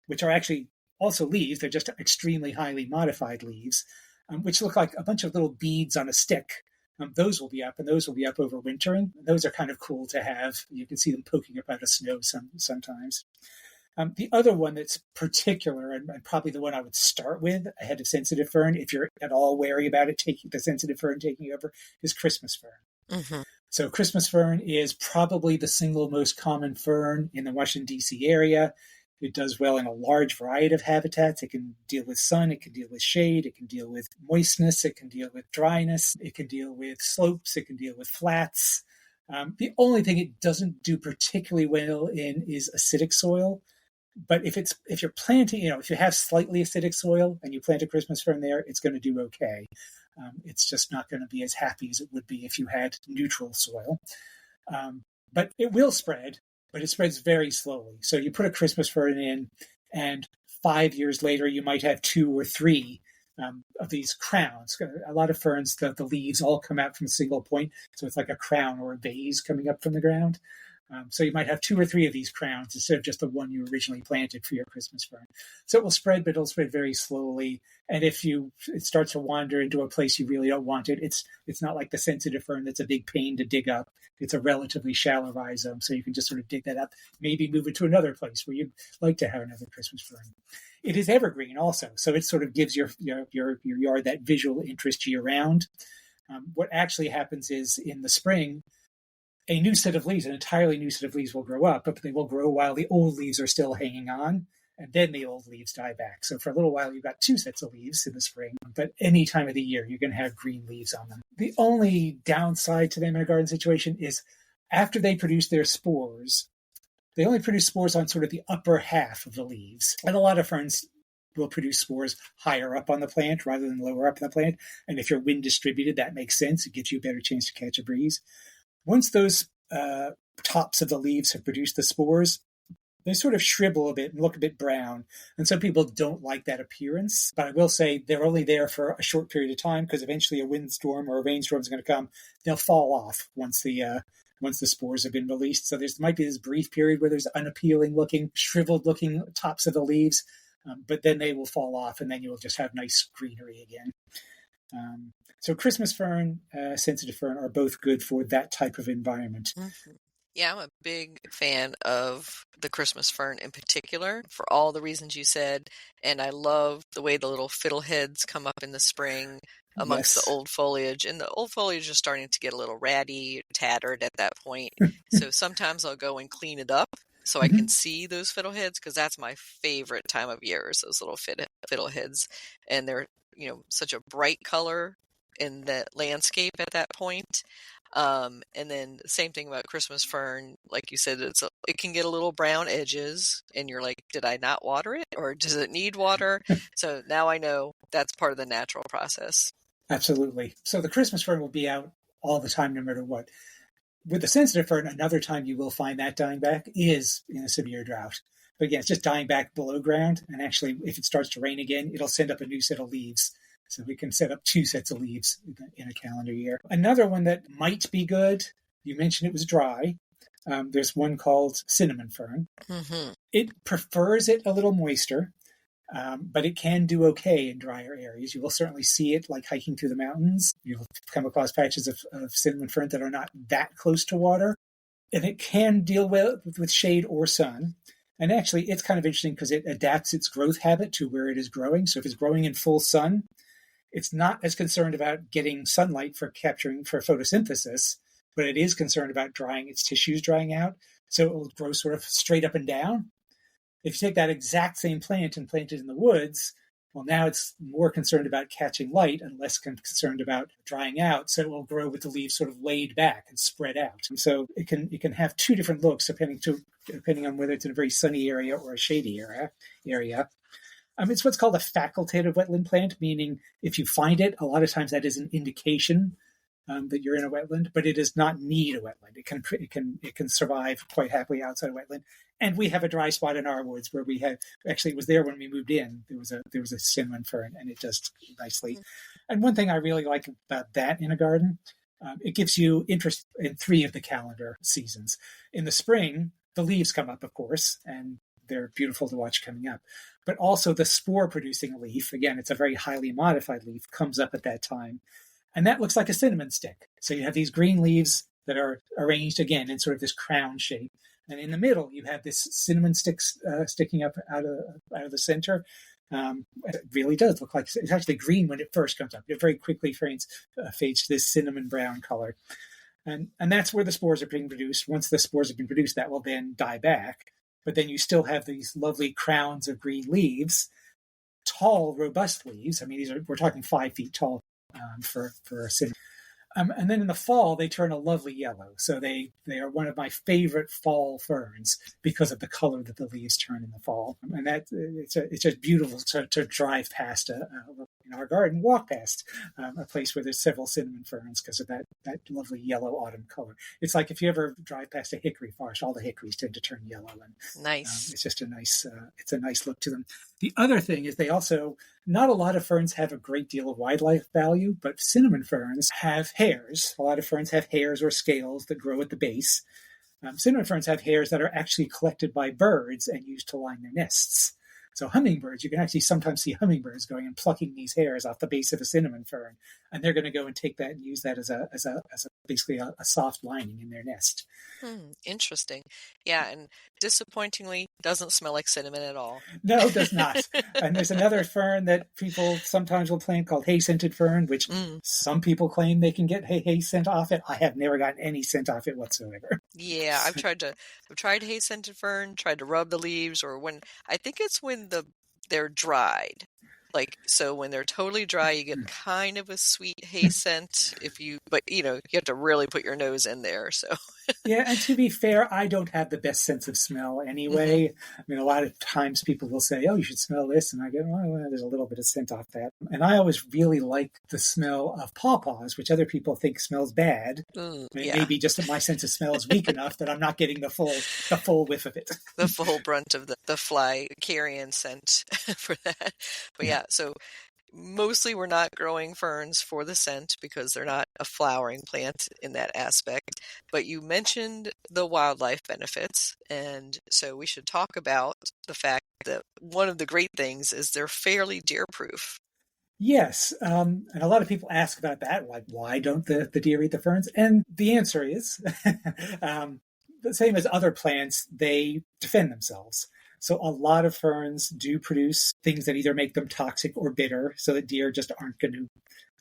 which are actually also leaves, they're just extremely highly modified leaves, which look like a bunch of little beads on a stick. Those will be up, and those will be up over winter. And those are kind of cool to have. You can see them poking up out of snow sometimes. The other one that's particular, and probably the one I would start with ahead of sensitive fern, if you're at all wary about it taking the sensitive fern taking over, is Christmas fern. Mm-hmm. So Christmas fern is probably the single most common fern in the Washington, D.C. area. It does well in a large variety of habitats. It can deal with sun, it can deal with shade, it can deal with moistness, it can deal with dryness, it can deal with slopes, it can deal with flats. The only thing it doesn't do particularly well in is acidic soil. But if you're planting, if you have slightly acidic soil and you plant a Christmas fern there, it's going to do okay. It's just not going to be as happy as it would be if you had neutral soil. But it will spread, but it spreads very slowly. So you put a Christmas fern in, and 5 years later, you might have 2 or 3 of these crowns. A lot of ferns, the leaves all come out from a single point. So it's like a crown or a vase coming up from the ground. So you might have 2 or 3 of these crowns instead of just the one you originally planted for your Christmas fern. So it will spread, but it'll spread very slowly. And if it starts to wander into a place you really don't want it, it's not like the sensitive fern that's a big pain to dig up. It's a relatively shallow rhizome, so you can just sort of dig that up, maybe move it to another place where you'd like to have another Christmas fern. It is evergreen also, so it sort of gives your yard that visual interest year round. What actually happens is in the spring, a new set of leaves, an entirely new set of leaves will grow up, but they will grow while the old leaves are still hanging on, and then the old leaves die back. So for a little while, you've got 2 sets of leaves in the spring, but any time of the year, you're going to have green leaves on them. The only downside to them in a garden situation is after they produce their spores, they only produce spores on sort of the upper half of the leaves. And a lot of ferns will produce spores higher up on the plant rather than lower up in the plant. And if you're wind distributed, that makes sense. It gives you a better chance to catch a breeze. Once those tops of the leaves have produced the spores, they sort of shrivel a bit and look a bit brown. And some people don't like that appearance. But I will say they're only there for a short period of time because eventually a windstorm or a rainstorm is going to come. They'll fall off once the spores have been released. So there might be this brief period where there's unappealing looking, shriveled looking tops of the leaves. But then they will fall off and then you will just have nice greenery again. So Christmas fern, sensitive fern are both good for that type of environment. Mm-hmm. Yeah, I'm a big fan of the Christmas fern in particular for all the reasons you said. And I love the way the little fiddleheads come up in the spring amongst the old foliage. And the old foliage is starting to get a little ratty, tattered at that point. So sometimes I'll go and clean it up so I can see those fiddleheads because that's my favorite time of year is those little fiddleheads. And they're, such a bright color in the landscape at that point. And then the same thing about Christmas fern, like you said, it can get a little brown edges and you're like, did I not water it or does it need water? So now I know that's part of the natural process. Absolutely. So the Christmas fern will be out all the time, no matter what. With the sensitive fern, another time you will find that dying back is in a severe drought. But again, it's just dying back below ground. And actually, if it starts to rain again, it'll send up a new set of leaves. So we can set up 2 sets of leaves in a calendar year. Another one that might be good, you mentioned it was dry. There's one called cinnamon fern. Mm-hmm. It prefers it a little moister, but it can do okay in drier areas. You will certainly see it like hiking through the mountains. You'll come across patches of cinnamon fern that are not that close to water. And it can deal well with shade or sun. And actually, it's kind of interesting because it adapts its growth habit to where it is growing. So if it's growing in full sun, it's not as concerned about getting sunlight for photosynthesis, but it is concerned about drying its tissues drying out. So it will grow sort of straight up and down. If you take that exact same plant and plant it in the woods, well, now it's more concerned about catching light and less concerned about drying out. So it will grow with the leaves sort of laid back and spread out. And so it can have 2 different looks depending on whether it's in a very sunny area or a shady area. It's what's called a facultative wetland plant, meaning if you find it, a lot of times that is an indication that you're in a wetland, but it does not need a wetland. It can survive quite happily outside a wetland. And we have a dry spot in our woods where we had, actually it was there when we moved in. There was a cinnamon fern, and it does nicely. And one thing I really like about that in a garden, it gives you interest in 3 of the calendar seasons. In the spring, the leaves come up, of course, and they're beautiful to watch coming up. But also the spore producing leaf, again, it's a very highly modified leaf, comes up at that time. And that looks like a cinnamon stick. So you have these green leaves that are arranged again in sort of this crown shape. And in the middle, you have this cinnamon stick sticking up out of the center. It really does look like it's actually green when it first comes up. It very quickly fades to this cinnamon brown color. And that's where the spores are being produced. Once the spores have been produced, that will then die back. But then you still have these lovely crowns of green leaves, tall, robust leaves. I mean, we're talking 5 feet tall for a cinnamon. And then in the fall, they turn a lovely yellow. So they are one of my favorite fall ferns because of the color that the leaves turn in the fall. And that it's just beautiful to drive past in our garden, walk past a place where there's several cinnamon ferns because of that lovely yellow autumn color. It's like if you ever drive past a hickory forest, all the hickories tend to turn yellow. And Nice. it's just a nice look to them. The other thing is not a lot of ferns have a great deal of wildlife value, but cinnamon ferns have hairs. A lot of ferns have hairs or scales that grow at the base. Cinnamon ferns have hairs that are actually collected by birds and used to line their nests. So hummingbirds, you can actually sometimes see hummingbirds going and plucking these hairs off the base of a cinnamon fern, and they're going to go and take that and use that as basically a soft lining in their nest. Interesting. Yeah, and disappointingly doesn't smell like cinnamon at all. No, it does not. And there's another fern that people sometimes will plant called hay-scented fern, which some people claim they can get hay scent off it. I have never gotten any scent off it whatsoever. Yeah, I've tried hay-scented fern, tried to rub the leaves, or when they're dried. Like, so when they're totally dry, you get kind of a sweet hay scent but you have to really put your nose in there. So yeah, and to be fair, I don't have the best sense of smell anyway. I mean, a lot of times people will say, "Oh, you should smell this," and I go, "Well, there's a little bit of scent off that." And I always really like the smell of pawpaws, which other people think smells bad. Maybe just my sense of smell is weak enough that I'm not getting the full whiff of it. The full brunt of the fly carrion scent for that. But yeah, so mostly we're not growing ferns for the scent because they're not a flowering plant in that aspect. But you mentioned the wildlife benefits, and so we should talk about the fact that one of the great things is they're fairly deer-proof. Yes, and a lot of people ask about that, like, why don't the deer eat the ferns? And the answer is, the same as other plants, they defend themselves. So a lot of ferns do produce things that either make them toxic or bitter, so that deer just aren't going to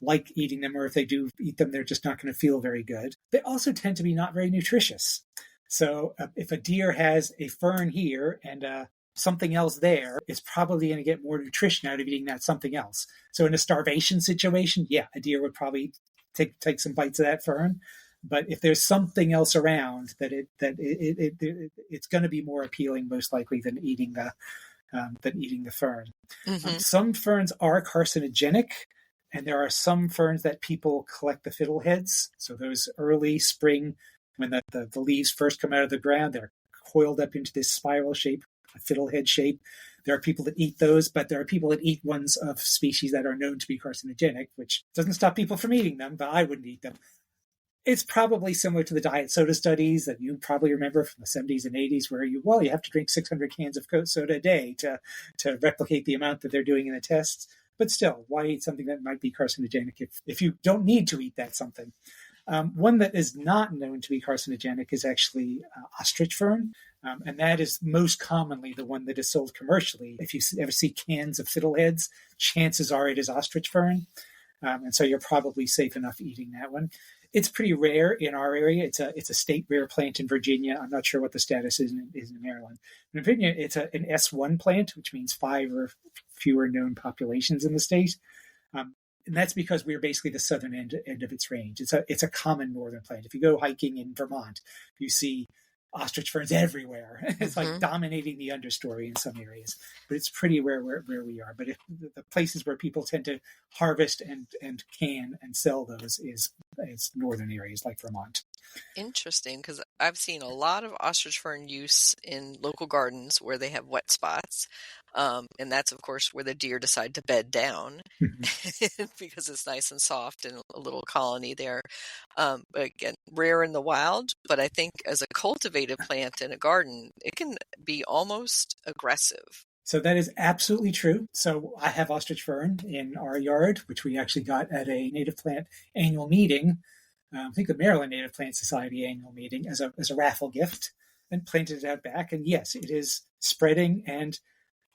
like eating them, or if they do eat them, they're just not going to feel very good. They also tend to be not very nutritious. So if a deer has a fern here and something else there, it's probably going to get more nutrition out of eating that something else. So in a starvation situation, yeah, a deer would probably take some bites of that fern. But if there's something else around, it's going to be more appealing, most likely, than eating the fern. Some ferns are carcinogenic, and there are some ferns that people collect the fiddleheads. So those early spring, when the leaves first come out of the ground, they're coiled up into this spiral shape, a fiddlehead shape. There are people that eat those, but there are people that eat ones of species that are known to be carcinogenic, which doesn't stop people from eating them, but I wouldn't eat them. It's probably similar to the diet soda studies that you probably remember from the 70s and 80s, where you have to drink 600 cans of soda a day to replicate the amount that they're doing in the tests. But still, why eat something that might be carcinogenic if you don't need to eat that something? One that is not known to be carcinogenic is actually ostrich fern, and that is most commonly the one that is sold commercially. If you ever see cans of fiddleheads, chances are it is ostrich fern, and so you're probably safe enough eating that one. It's pretty rare in our area. It's a state rare plant in Virginia. I'm not sure what the status is in Maryland. In Virginia, it's an S1 plant, which means 5 or fewer known populations in the state. And that's because we're basically the southern end of its range. It's a common northern plant. If you go hiking in Vermont, you see ostrich ferns everywhere. It's like Mhm. dominating the understory in some areas, but it's pretty rare where we are. But if the places where people tend to harvest and can and sell those is northern areas like Vermont. Interesting, because I've seen a lot of ostrich fern use in local gardens where they have wet spots. And that's, of course, where the deer decide to bed down because it's nice and soft and a little colony there. But again, rare in the wild, but I think as a cultivated plant in a garden, it can be almost aggressive. So that is absolutely true. So I have ostrich fern in our yard, which we actually got at a native plant annual meeting. I think the Maryland Native Plant Society annual meeting as a raffle gift, and planted it out back. And yes, it is spreading and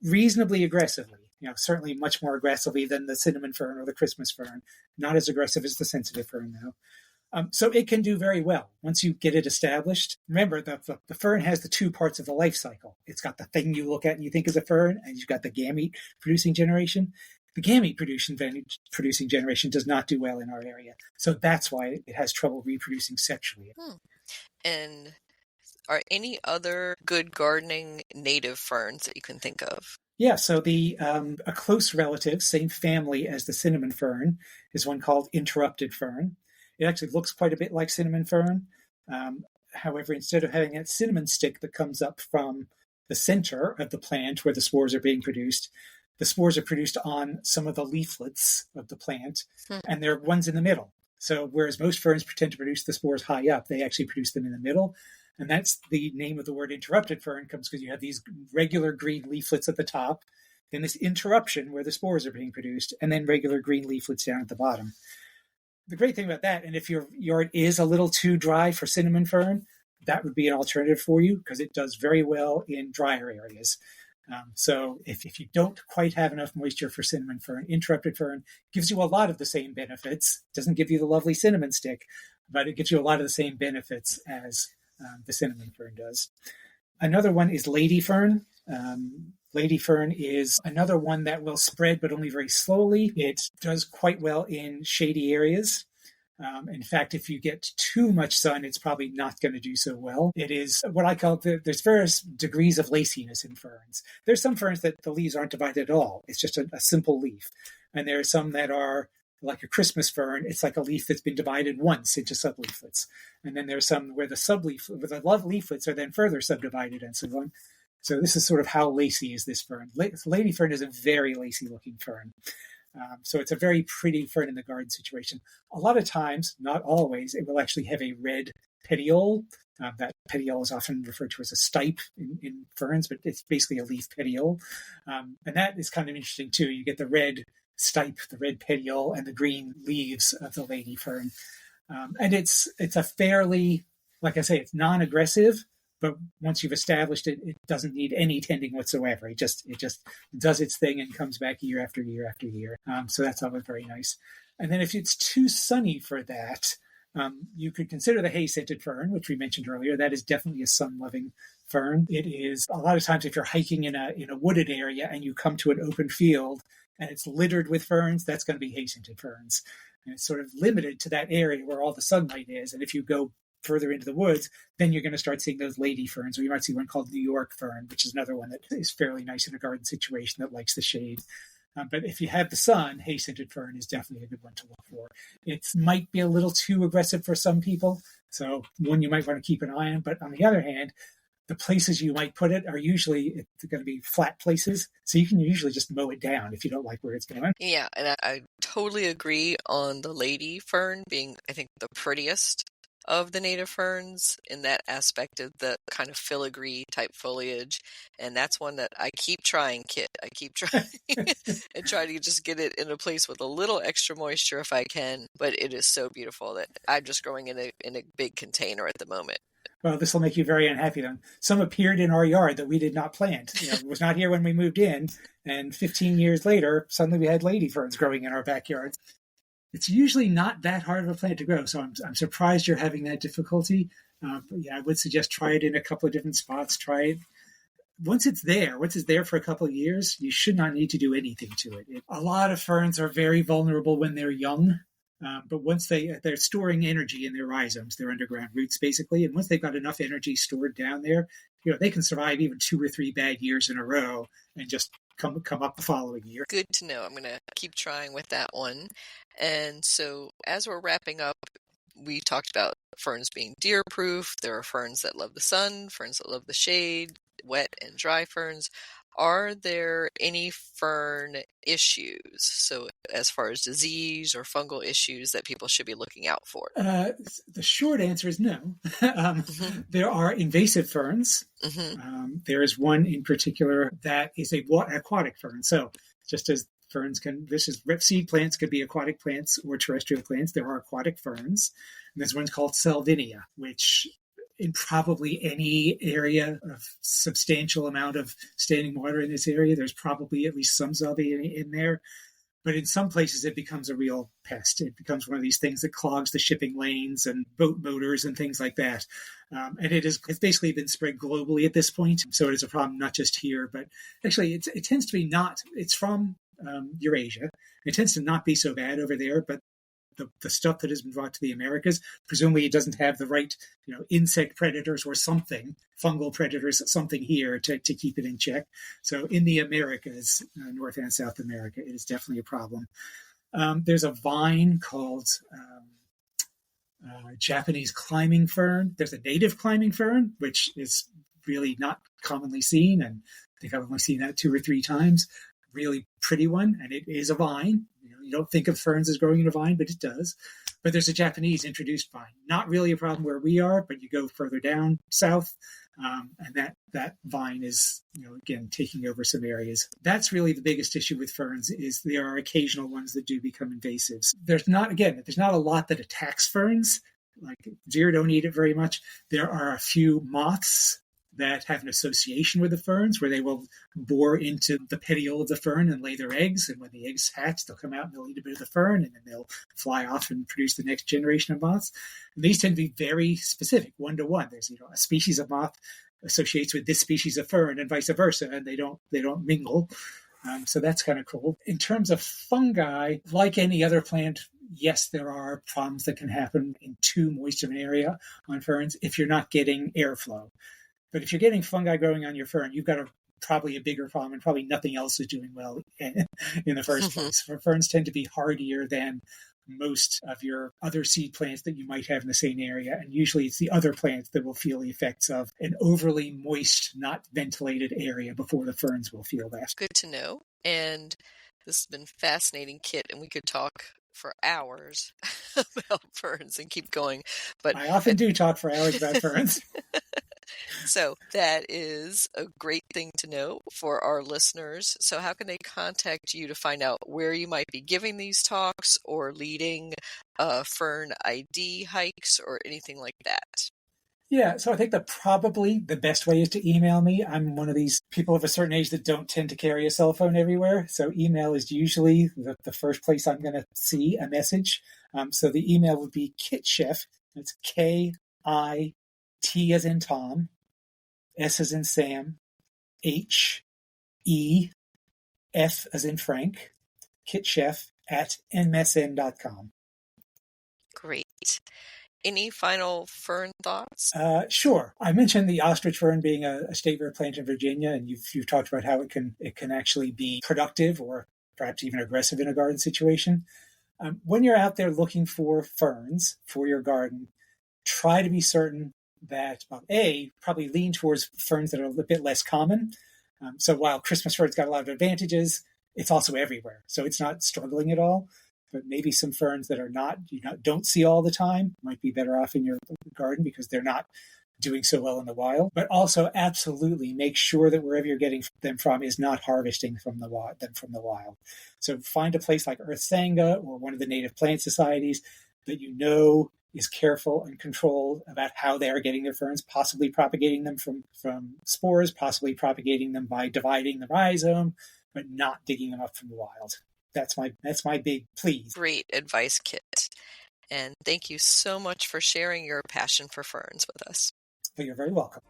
reasonably aggressively. Certainly much more aggressively than the cinnamon fern or the Christmas fern. Not as aggressive as the sensitive fern, though. So it can do very well once you get it established. Remember, the fern has the two parts of the life cycle. It's got the thing you look at and you think is a fern, and you've got the gamete producing generation. The gamete producing generation does not do well in our area. So that's why it has trouble reproducing sexually. And are any other good gardening native ferns that you can think of? Yeah, so a close relative, same family as the cinnamon fern, is one called interrupted fern. It actually looks quite a bit like cinnamon fern. However, instead of having that cinnamon stick that comes up from the center of the plant where the spores are being produced, the spores are produced on some of the leaflets of the plant, and there are ones in the middle. So whereas most ferns tend to produce the spores high up, they actually produce them in the middle. And that's the name of the word interrupted fern, comes because you have these regular green leaflets at the top, then this interruption where the spores are being produced, and then regular green leaflets down at the bottom. The great thing about that, and if your yard is a little too dry for cinnamon fern, that would be an alternative for you because it does very well in drier areas. So if you don't quite have enough moisture for cinnamon fern, interrupted fern gives you a lot of the same benefits. It doesn't give you the lovely cinnamon stick, but it gives you a lot of the same benefits as the cinnamon fern does. Another one is lady fern. Lady fern is another one that will spread, but only very slowly. It does quite well in shady areas. In fact, if you get too much sun, it's probably not going to do so well. It is what I call, there's various degrees of laciness in ferns. There's some ferns that the leaves aren't divided at all. It's just a simple leaf. And there are some that are like a Christmas fern. It's like a leaf that's been divided once into subleaflets. And then there's some where the love leaflets are then further subdivided and so on. So this is sort of how lacy is this fern. Lady fern is a very lacy looking fern. So it's a very pretty fern in the garden situation. A lot of times, not always, it will actually have a red petiole. That petiole is often referred to as a stipe in ferns, but it's basically a leaf petiole. And that is kind of interesting too. You get the red stipe, the red petiole, and the green leaves of the lady fern. And it's a fairly, like I say, it's non-aggressive, but once you've established it, it doesn't need any tending whatsoever. It just does its thing and comes back year after year after year. So that's always very nice. And then if it's too sunny for that, you could consider the hay-scented fern, which we mentioned earlier. That is definitely a sun-loving fern. It is a lot of times if you're hiking in a wooded area and you come to an open field and it's littered with ferns, that's going to be hay-scented ferns. And it's sort of limited to that area where all the sunlight is. And if you go further into the woods, then you're going to start seeing those lady ferns, or you might see one called New York fern, which is another one that is fairly nice in a garden situation that likes the shade. But if you have the sun, hay-scented fern is definitely a good one to look for. It might be a little too aggressive for some people, so one you might want to keep an eye on. But on the other hand, the places you might put it are usually going to be flat places, so you can usually just mow it down if you don't like where it's going. Yeah, and I totally agree on the lady fern being, I think, the prettiest of the native ferns in that aspect of the kind of filigree type foliage. And that's one that I keep trying, Kit. I keep trying and try to just get it in a place with a little extra moisture if I can. But it is so beautiful that I'm just growing in a big container at the moment. Well, this will make you very unhappy then. Some appeared in our yard that we did not plant. It was not here when we moved in. And 15 years later, suddenly we had lady ferns growing in our backyard. It's usually not that hard of a plant to grow, so I'm surprised you're having that difficulty. But yeah, I would suggest try it in a couple of different spots. Try it. Once it's there for a couple of years, you should not need to do anything to it. A lot of ferns are very vulnerable when they're young. But once they're storing energy in their rhizomes, their underground roots, basically, and once they've got enough energy stored down there, they can survive even 2 or 3 bad years in a row and just come up the following year. Good to know. I'm going to keep trying with that one. And so as we're wrapping up, we talked about ferns being deer-proof. There are ferns that love the sun, ferns that love the shade, wet and dry ferns. Are there any fern issues? So as far as disease or fungal issues that people should be looking out for? The short answer is no. There are invasive ferns. There is one in particular that is an aquatic fern. So just as ferns seed plants could be aquatic plants or terrestrial plants, there are aquatic ferns. And there's one called Salvinia, which in probably any area of substantial amount of standing water in this area, there's probably at least some Salvinia in there. But in some places, it becomes a real pest. It becomes one of these things that clogs the shipping lanes and boat motors and things like that. And it's basically been spread globally at this point. So it is a problem not just here, but actually it tends to be it's from Eurasia. It tends to not be so bad over there, but the stuff that has been brought to the Americas, presumably it doesn't have the right, insect predators or something, fungal predators, something here to keep it in check. So in the Americas, North and South America, it is definitely a problem. There's a vine called Japanese climbing fern. There's a native climbing fern, which is really not commonly seen, and I think I've only seen that 2 or 3 times. Really pretty one, and it is a vine. You don't think of ferns as growing in a vine, but it does. But there's a Japanese introduced vine. Not really a problem where we are, but you go further down south, and that vine is, again, taking over some areas. That's really the biggest issue with ferns, is there are occasional ones that do become invasives. There's not a lot that attacks ferns. Like deer don't eat it very much. There are a few moths that have an association with the ferns, where they will bore into the petiole of the fern and lay their eggs. And when the eggs hatch, they'll come out and they'll eat a bit of the fern, and then they'll fly off and produce the next generation of moths. And these tend to be very specific, one-to-one. There's a species of moth associates with this species of fern, and vice versa, and they don't mingle. So that's kind of cool. In terms of fungi, like any other plant, yes, there are problems that can happen in too moist of an area on ferns if you're not getting airflow. But if you're getting fungi growing on your fern, you've got probably a bigger problem, and probably nothing else is doing well in the first place. Ferns tend to be hardier than most of your other seed plants that you might have in the same area. And usually it's the other plants that will feel the effects of an overly moist, not ventilated area before the ferns will feel that. Good to know. And this has been fascinating, Kit, and we could talk for hours about ferns and keep going. But I often do talk for hours about ferns. So that is a great thing to know for our listeners. So how can they contact you to find out where you might be giving these talks or leading fern ID hikes or anything like that? Yeah, so I think probably the best way is to email me. I'm one of these people of a certain age that don't tend to carry a cell phone everywhere. So email is usually the first place I'm going to see a message. So the email would be Kitshef. It's KIT as in Tom, S as in Sam, HEF as in Frank, Kitshef @msn.com. Great. Any final fern thoughts? Sure. I mentioned the ostrich fern being a state rare plant in Virginia, and you've talked about how it can actually be productive or perhaps even aggressive in a garden situation. When you're out there looking for ferns for your garden, try to be certain that, probably lean towards ferns that are a bit less common. So while Christmas fern's got a lot of advantages, it's also everywhere. So it's not struggling at all. But maybe some ferns that are don't see all the time might be better off in your garden because they're not doing so well in the wild. But also absolutely make sure that wherever you're getting them from is not harvesting them from the wild. So find a place like Earth Sangha or one of the native plant societies that is careful and controlled about how they are getting their ferns, possibly propagating them from spores, possibly propagating them by dividing the rhizome, but not digging them up from the wild. That's my big please. Great advice, Kit. And thank you so much for sharing your passion for ferns with us. Well, you're very welcome.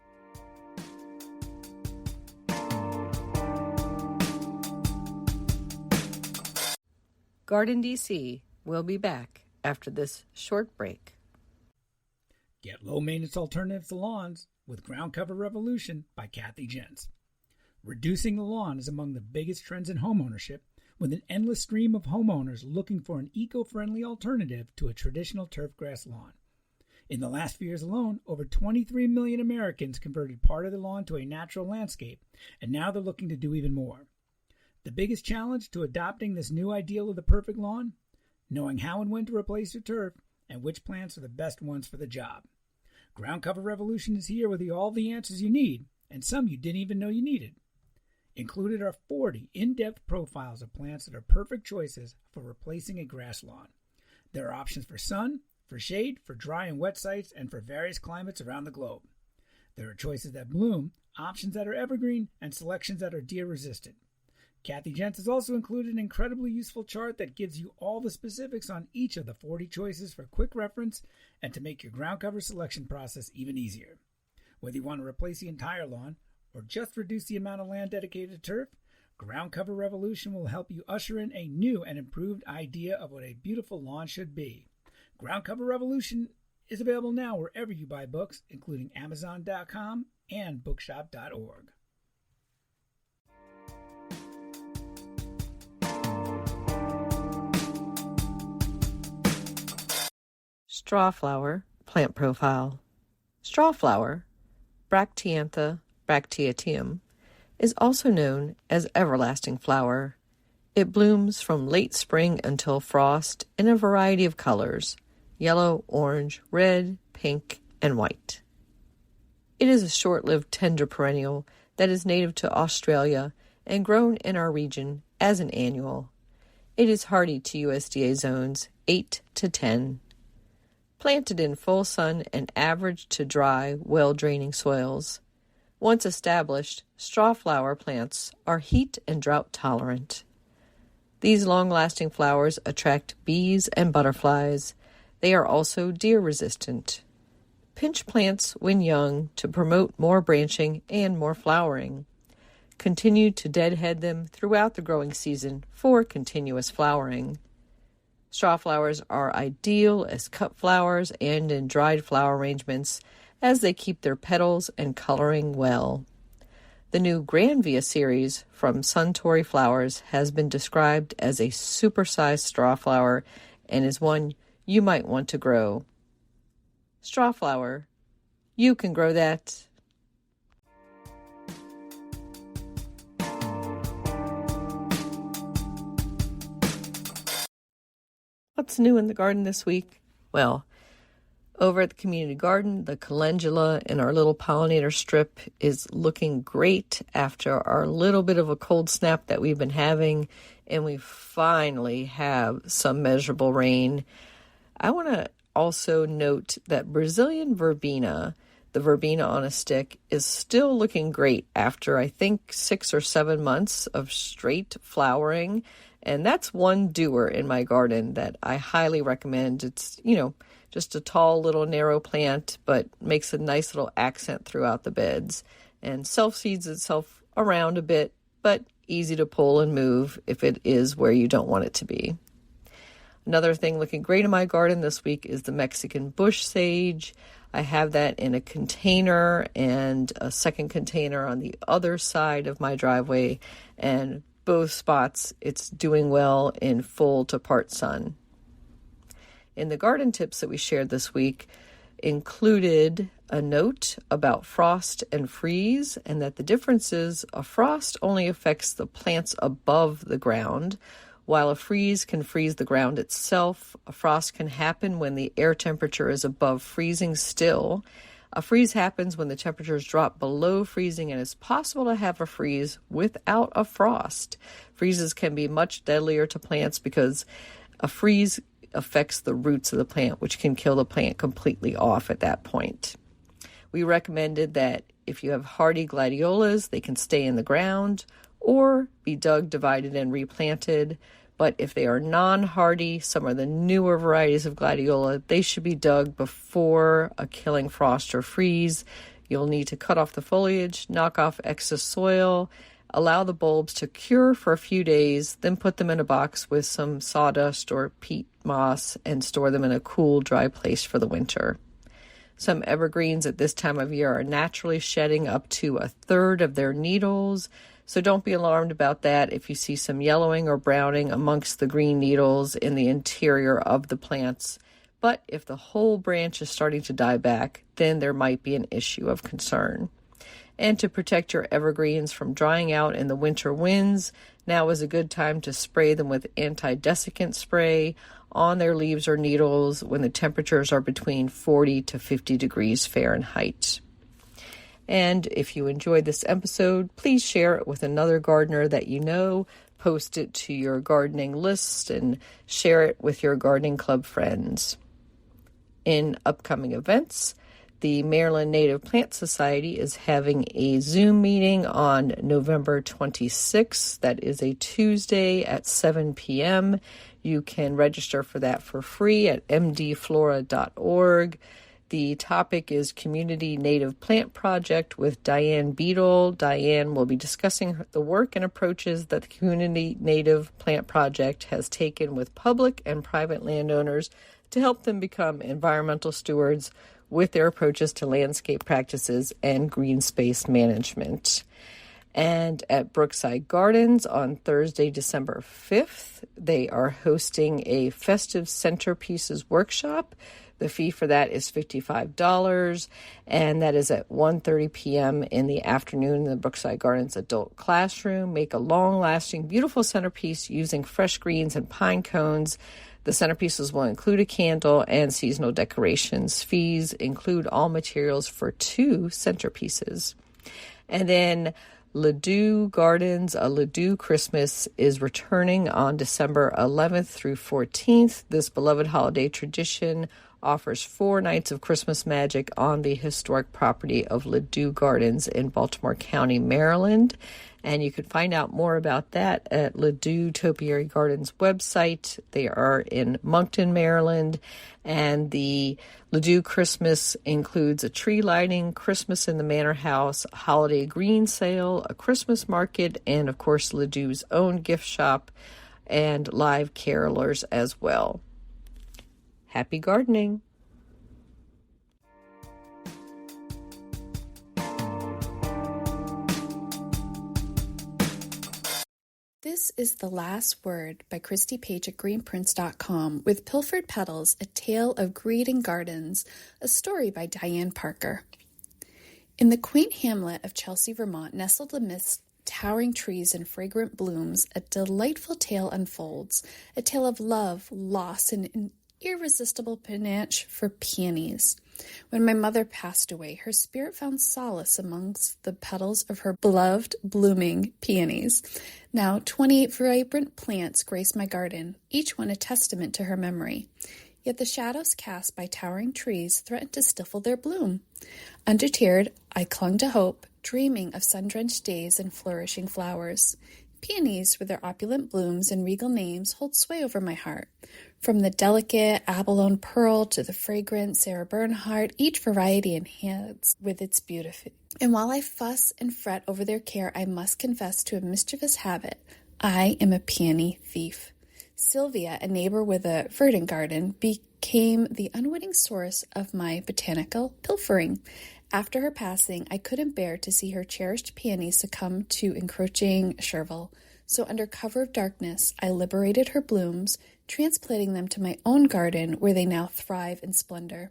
GardenDC will be back after this short break. Get low-maintenance alternatives to lawns with Ground Cover Revolution by Kathy Jentz. Reducing the lawn is among the biggest trends in homeownership, with an endless stream of homeowners looking for an eco-friendly alternative to a traditional turfgrass lawn. In the last few years alone, over 23 million Americans converted part of the lawn to a natural landscape, and now they're looking to do even more. The biggest challenge to adopting this new ideal of the perfect lawn? Knowing how and when to replace your turf, and which plants are the best ones for the job. Ground Cover Revolution is here with all the answers you need, and some you didn't even know you needed. Included are 40 in-depth profiles of plants that are perfect choices for replacing a grass lawn. There are options for sun, for shade, for dry and wet sites, and for various climates around the globe. There are choices that bloom, options that are evergreen, and selections that are deer-resistant. Kathy Jentz has also included an incredibly useful chart that gives you all the specifics on each of the 40 choices for quick reference and to make your ground cover selection process even easier. Whether you want to replace the entire lawn or just reduce the amount of land dedicated to turf, Ground Cover Revolution will help you usher in a new and improved idea of what a beautiful lawn should be. Ground Cover Revolution is available now wherever you buy books, including Amazon.com and Bookshop.org. Strawflower plant profile. Strawflower, Bracteantha bracteatum, is also known as everlasting flower. It blooms from late spring until frost in a variety of colors: yellow, orange, red, pink, and white. It is a short-lived tender perennial that is native to Australia and grown in our region as an annual. It is hardy to USDA zones 8 to 10. Planted in full sun and average to dry, well-draining soils. Once established, strawflower plants are heat and drought tolerant. These long-lasting flowers attract bees and butterflies. They are also deer-resistant. Pinch plants when young to promote more branching and more flowering. Continue to deadhead them throughout the growing season for continuous flowering. Strawflowers are ideal as cut flowers and in dried flower arrangements, as they keep their petals and coloring well. The new Granvia series from Suntory Flowers has been described as a supersized strawflower and is one you might want to grow. Strawflower, you can grow that. What's new in the garden this week? Well, over at the community garden, the calendula in our little pollinator strip is looking great after our little bit of a cold snap that we've been having, and we finally have some measurable rain. I want to also note that Brazilian verbena, the verbena on a stick, is still looking great after, I think, 6 or 7 months of straight flowering. And that's one doer in my garden that I highly recommend. It's, just a tall little narrow plant, but makes a nice little accent throughout the beds and self-seeds itself around a bit, but easy to pull and move if it is where you don't want it to be. Another thing looking great in my garden this week is the Mexican bush sage. I have that in a container and a second container on the other side of my driveway, and both spots it's doing well in full to part sun. In the garden tips that we shared this week included a note about frost and freeze, and that the difference is a frost only affects the plants above the ground, while a freeze can freeze the ground itself. A frost can happen when the air temperature is above freezing still. A freeze happens when the temperatures drop below freezing, and it's possible to have a freeze without a frost. Freezes can be much deadlier to plants because a freeze affects the roots of the plant, which can kill the plant completely off at that point. We recommended that if you have hardy gladiolas, they can stay in the ground or be dug, divided, and replanted. But if they are non-hardy, some of the newer varieties of gladiola, they should be dug before a killing frost or freeze. You'll need to cut off the foliage, knock off excess soil, Allow the bulbs to cure for a few days, then put them in a box with some sawdust or peat moss and store them in a cool, dry place for the winter. Some evergreens at this time of year are naturally shedding up to a third of their needles, so don't be alarmed about that if you see some yellowing or browning amongst the green needles in the interior of the plants. But if the whole branch is starting to die back, then there might be an issue of concern. And to protect your evergreens from drying out in the winter winds, now is a good time to spray them with anti-desiccant spray on their leaves or needles when the temperatures are between 40 to 50 degrees Fahrenheit. And if you enjoyed this episode, please share it with another gardener that you know, post it to your gardening list, and share it with your gardening club friends. In upcoming events, the Maryland Native Plant Society is having a Zoom meeting on November 26th. That is a Tuesday at 7 p.m. You can register for that for free at mdflora.org. The topic is Community Native Plant Project with Diane Beadle. Diane will be discussing the work and approaches that the Community Native Plant Project has taken with public and private landowners to help them become environmental stewards with their approaches to landscape practices and green space management. And at Brookside Gardens on Thursday, December 5th, they are hosting a Festive Centerpieces workshop. The fee for that is $55, and that is at 1:30 p.m. in the afternoon in the Brookside Gardens adult classroom. Make a long-lasting, beautiful centerpiece using fresh greens and pine cones. The centerpieces will include a candle and seasonal decorations. Fees include all materials for 2 centerpieces. And then Ladew Gardens, a Ladew Christmas, is returning on December 11th through 14th. This beloved holiday tradition offers 4 nights of Christmas magic on the historic property of Ladew Gardens in Baltimore County, Maryland. And you can find out more about that at Ladew Topiary Gardens website. They are in Moncton, Maryland. And the Ladew Christmas includes a tree lighting, Christmas in the Manor House, a holiday green sale, a Christmas market, and of course Ladew's own gift shop and live carolers as well. Happy gardening! This is The Last Word by Christy Page at greenprints.com with Pilfered Petals, A Tale of Greed and Gardens, a story by Diane Parker. In the quaint hamlet of Chelsea, Vermont, nestled amidst towering trees and fragrant blooms, a delightful tale unfolds, a tale of love, loss, and an irresistible panache for peonies. When my mother passed away, her spirit found solace amongst the petals of her beloved blooming peonies. Now 28 vibrant plants grace my garden, each one a testament to her memory. Yet the shadows cast by towering trees threatened to stifle their bloom. Undeterred, I clung to hope, dreaming of sun-drenched days and flourishing flowers. Peonies, with their opulent blooms and regal names, hold sway over my heart. From the delicate abalone pearl to the fragrant Sarah Bernhardt, each variety enhanced with its beauty. And while I fuss and fret over their care, I must confess to a mischievous habit. I am a peony thief. Sylvia, a neighbor with a verdant garden, became the unwitting source of my botanical pilfering. After her passing, I couldn't bear to see her cherished peony succumb to encroaching chervil. So under cover of darkness, I liberated her blooms, transplanting them to my own garden where they now thrive in splendor.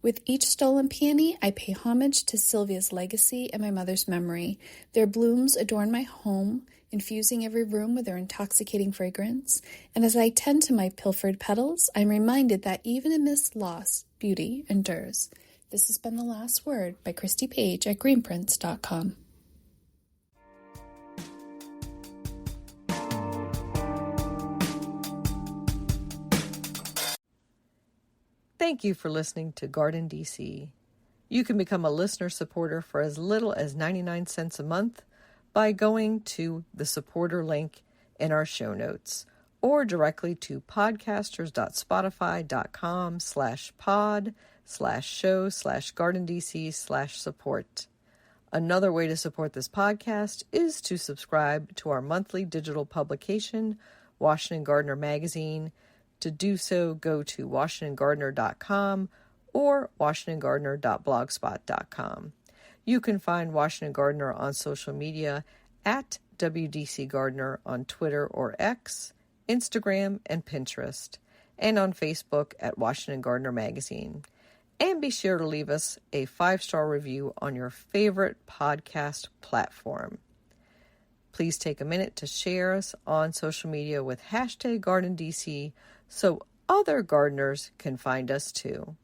With each stolen peony, I pay homage to Sylvia's legacy and my mother's memory. Their blooms adorn my home, infusing every room with their intoxicating fragrance. And as I tend to my pilfered petals, I'm reminded that even amidst loss, beauty endures. This has been The Last Word by Christy Page at greenprints.com. Thank you for listening to GardenDC. You can become a listener supporter for as little as 99 cents a month by going to the supporter link in our show notes or directly to podcasters.spotify.com/pod/show/GardenDC/support. Another way to support this podcast is to subscribe to our monthly digital publication, Washington Gardener Magazine. To do so, go to WashingtonGardener.com or WashingtonGardener.blogspot.com. You can find Washington Gardener on social media at WDC Gardener on Twitter or X, Instagram, and Pinterest, and on Facebook at Washington Gardener Magazine. And be sure to leave us a 5-star review on your favorite podcast platform. Please take a minute to share us on social media with hashtag GardenDC so other gardeners can find us too.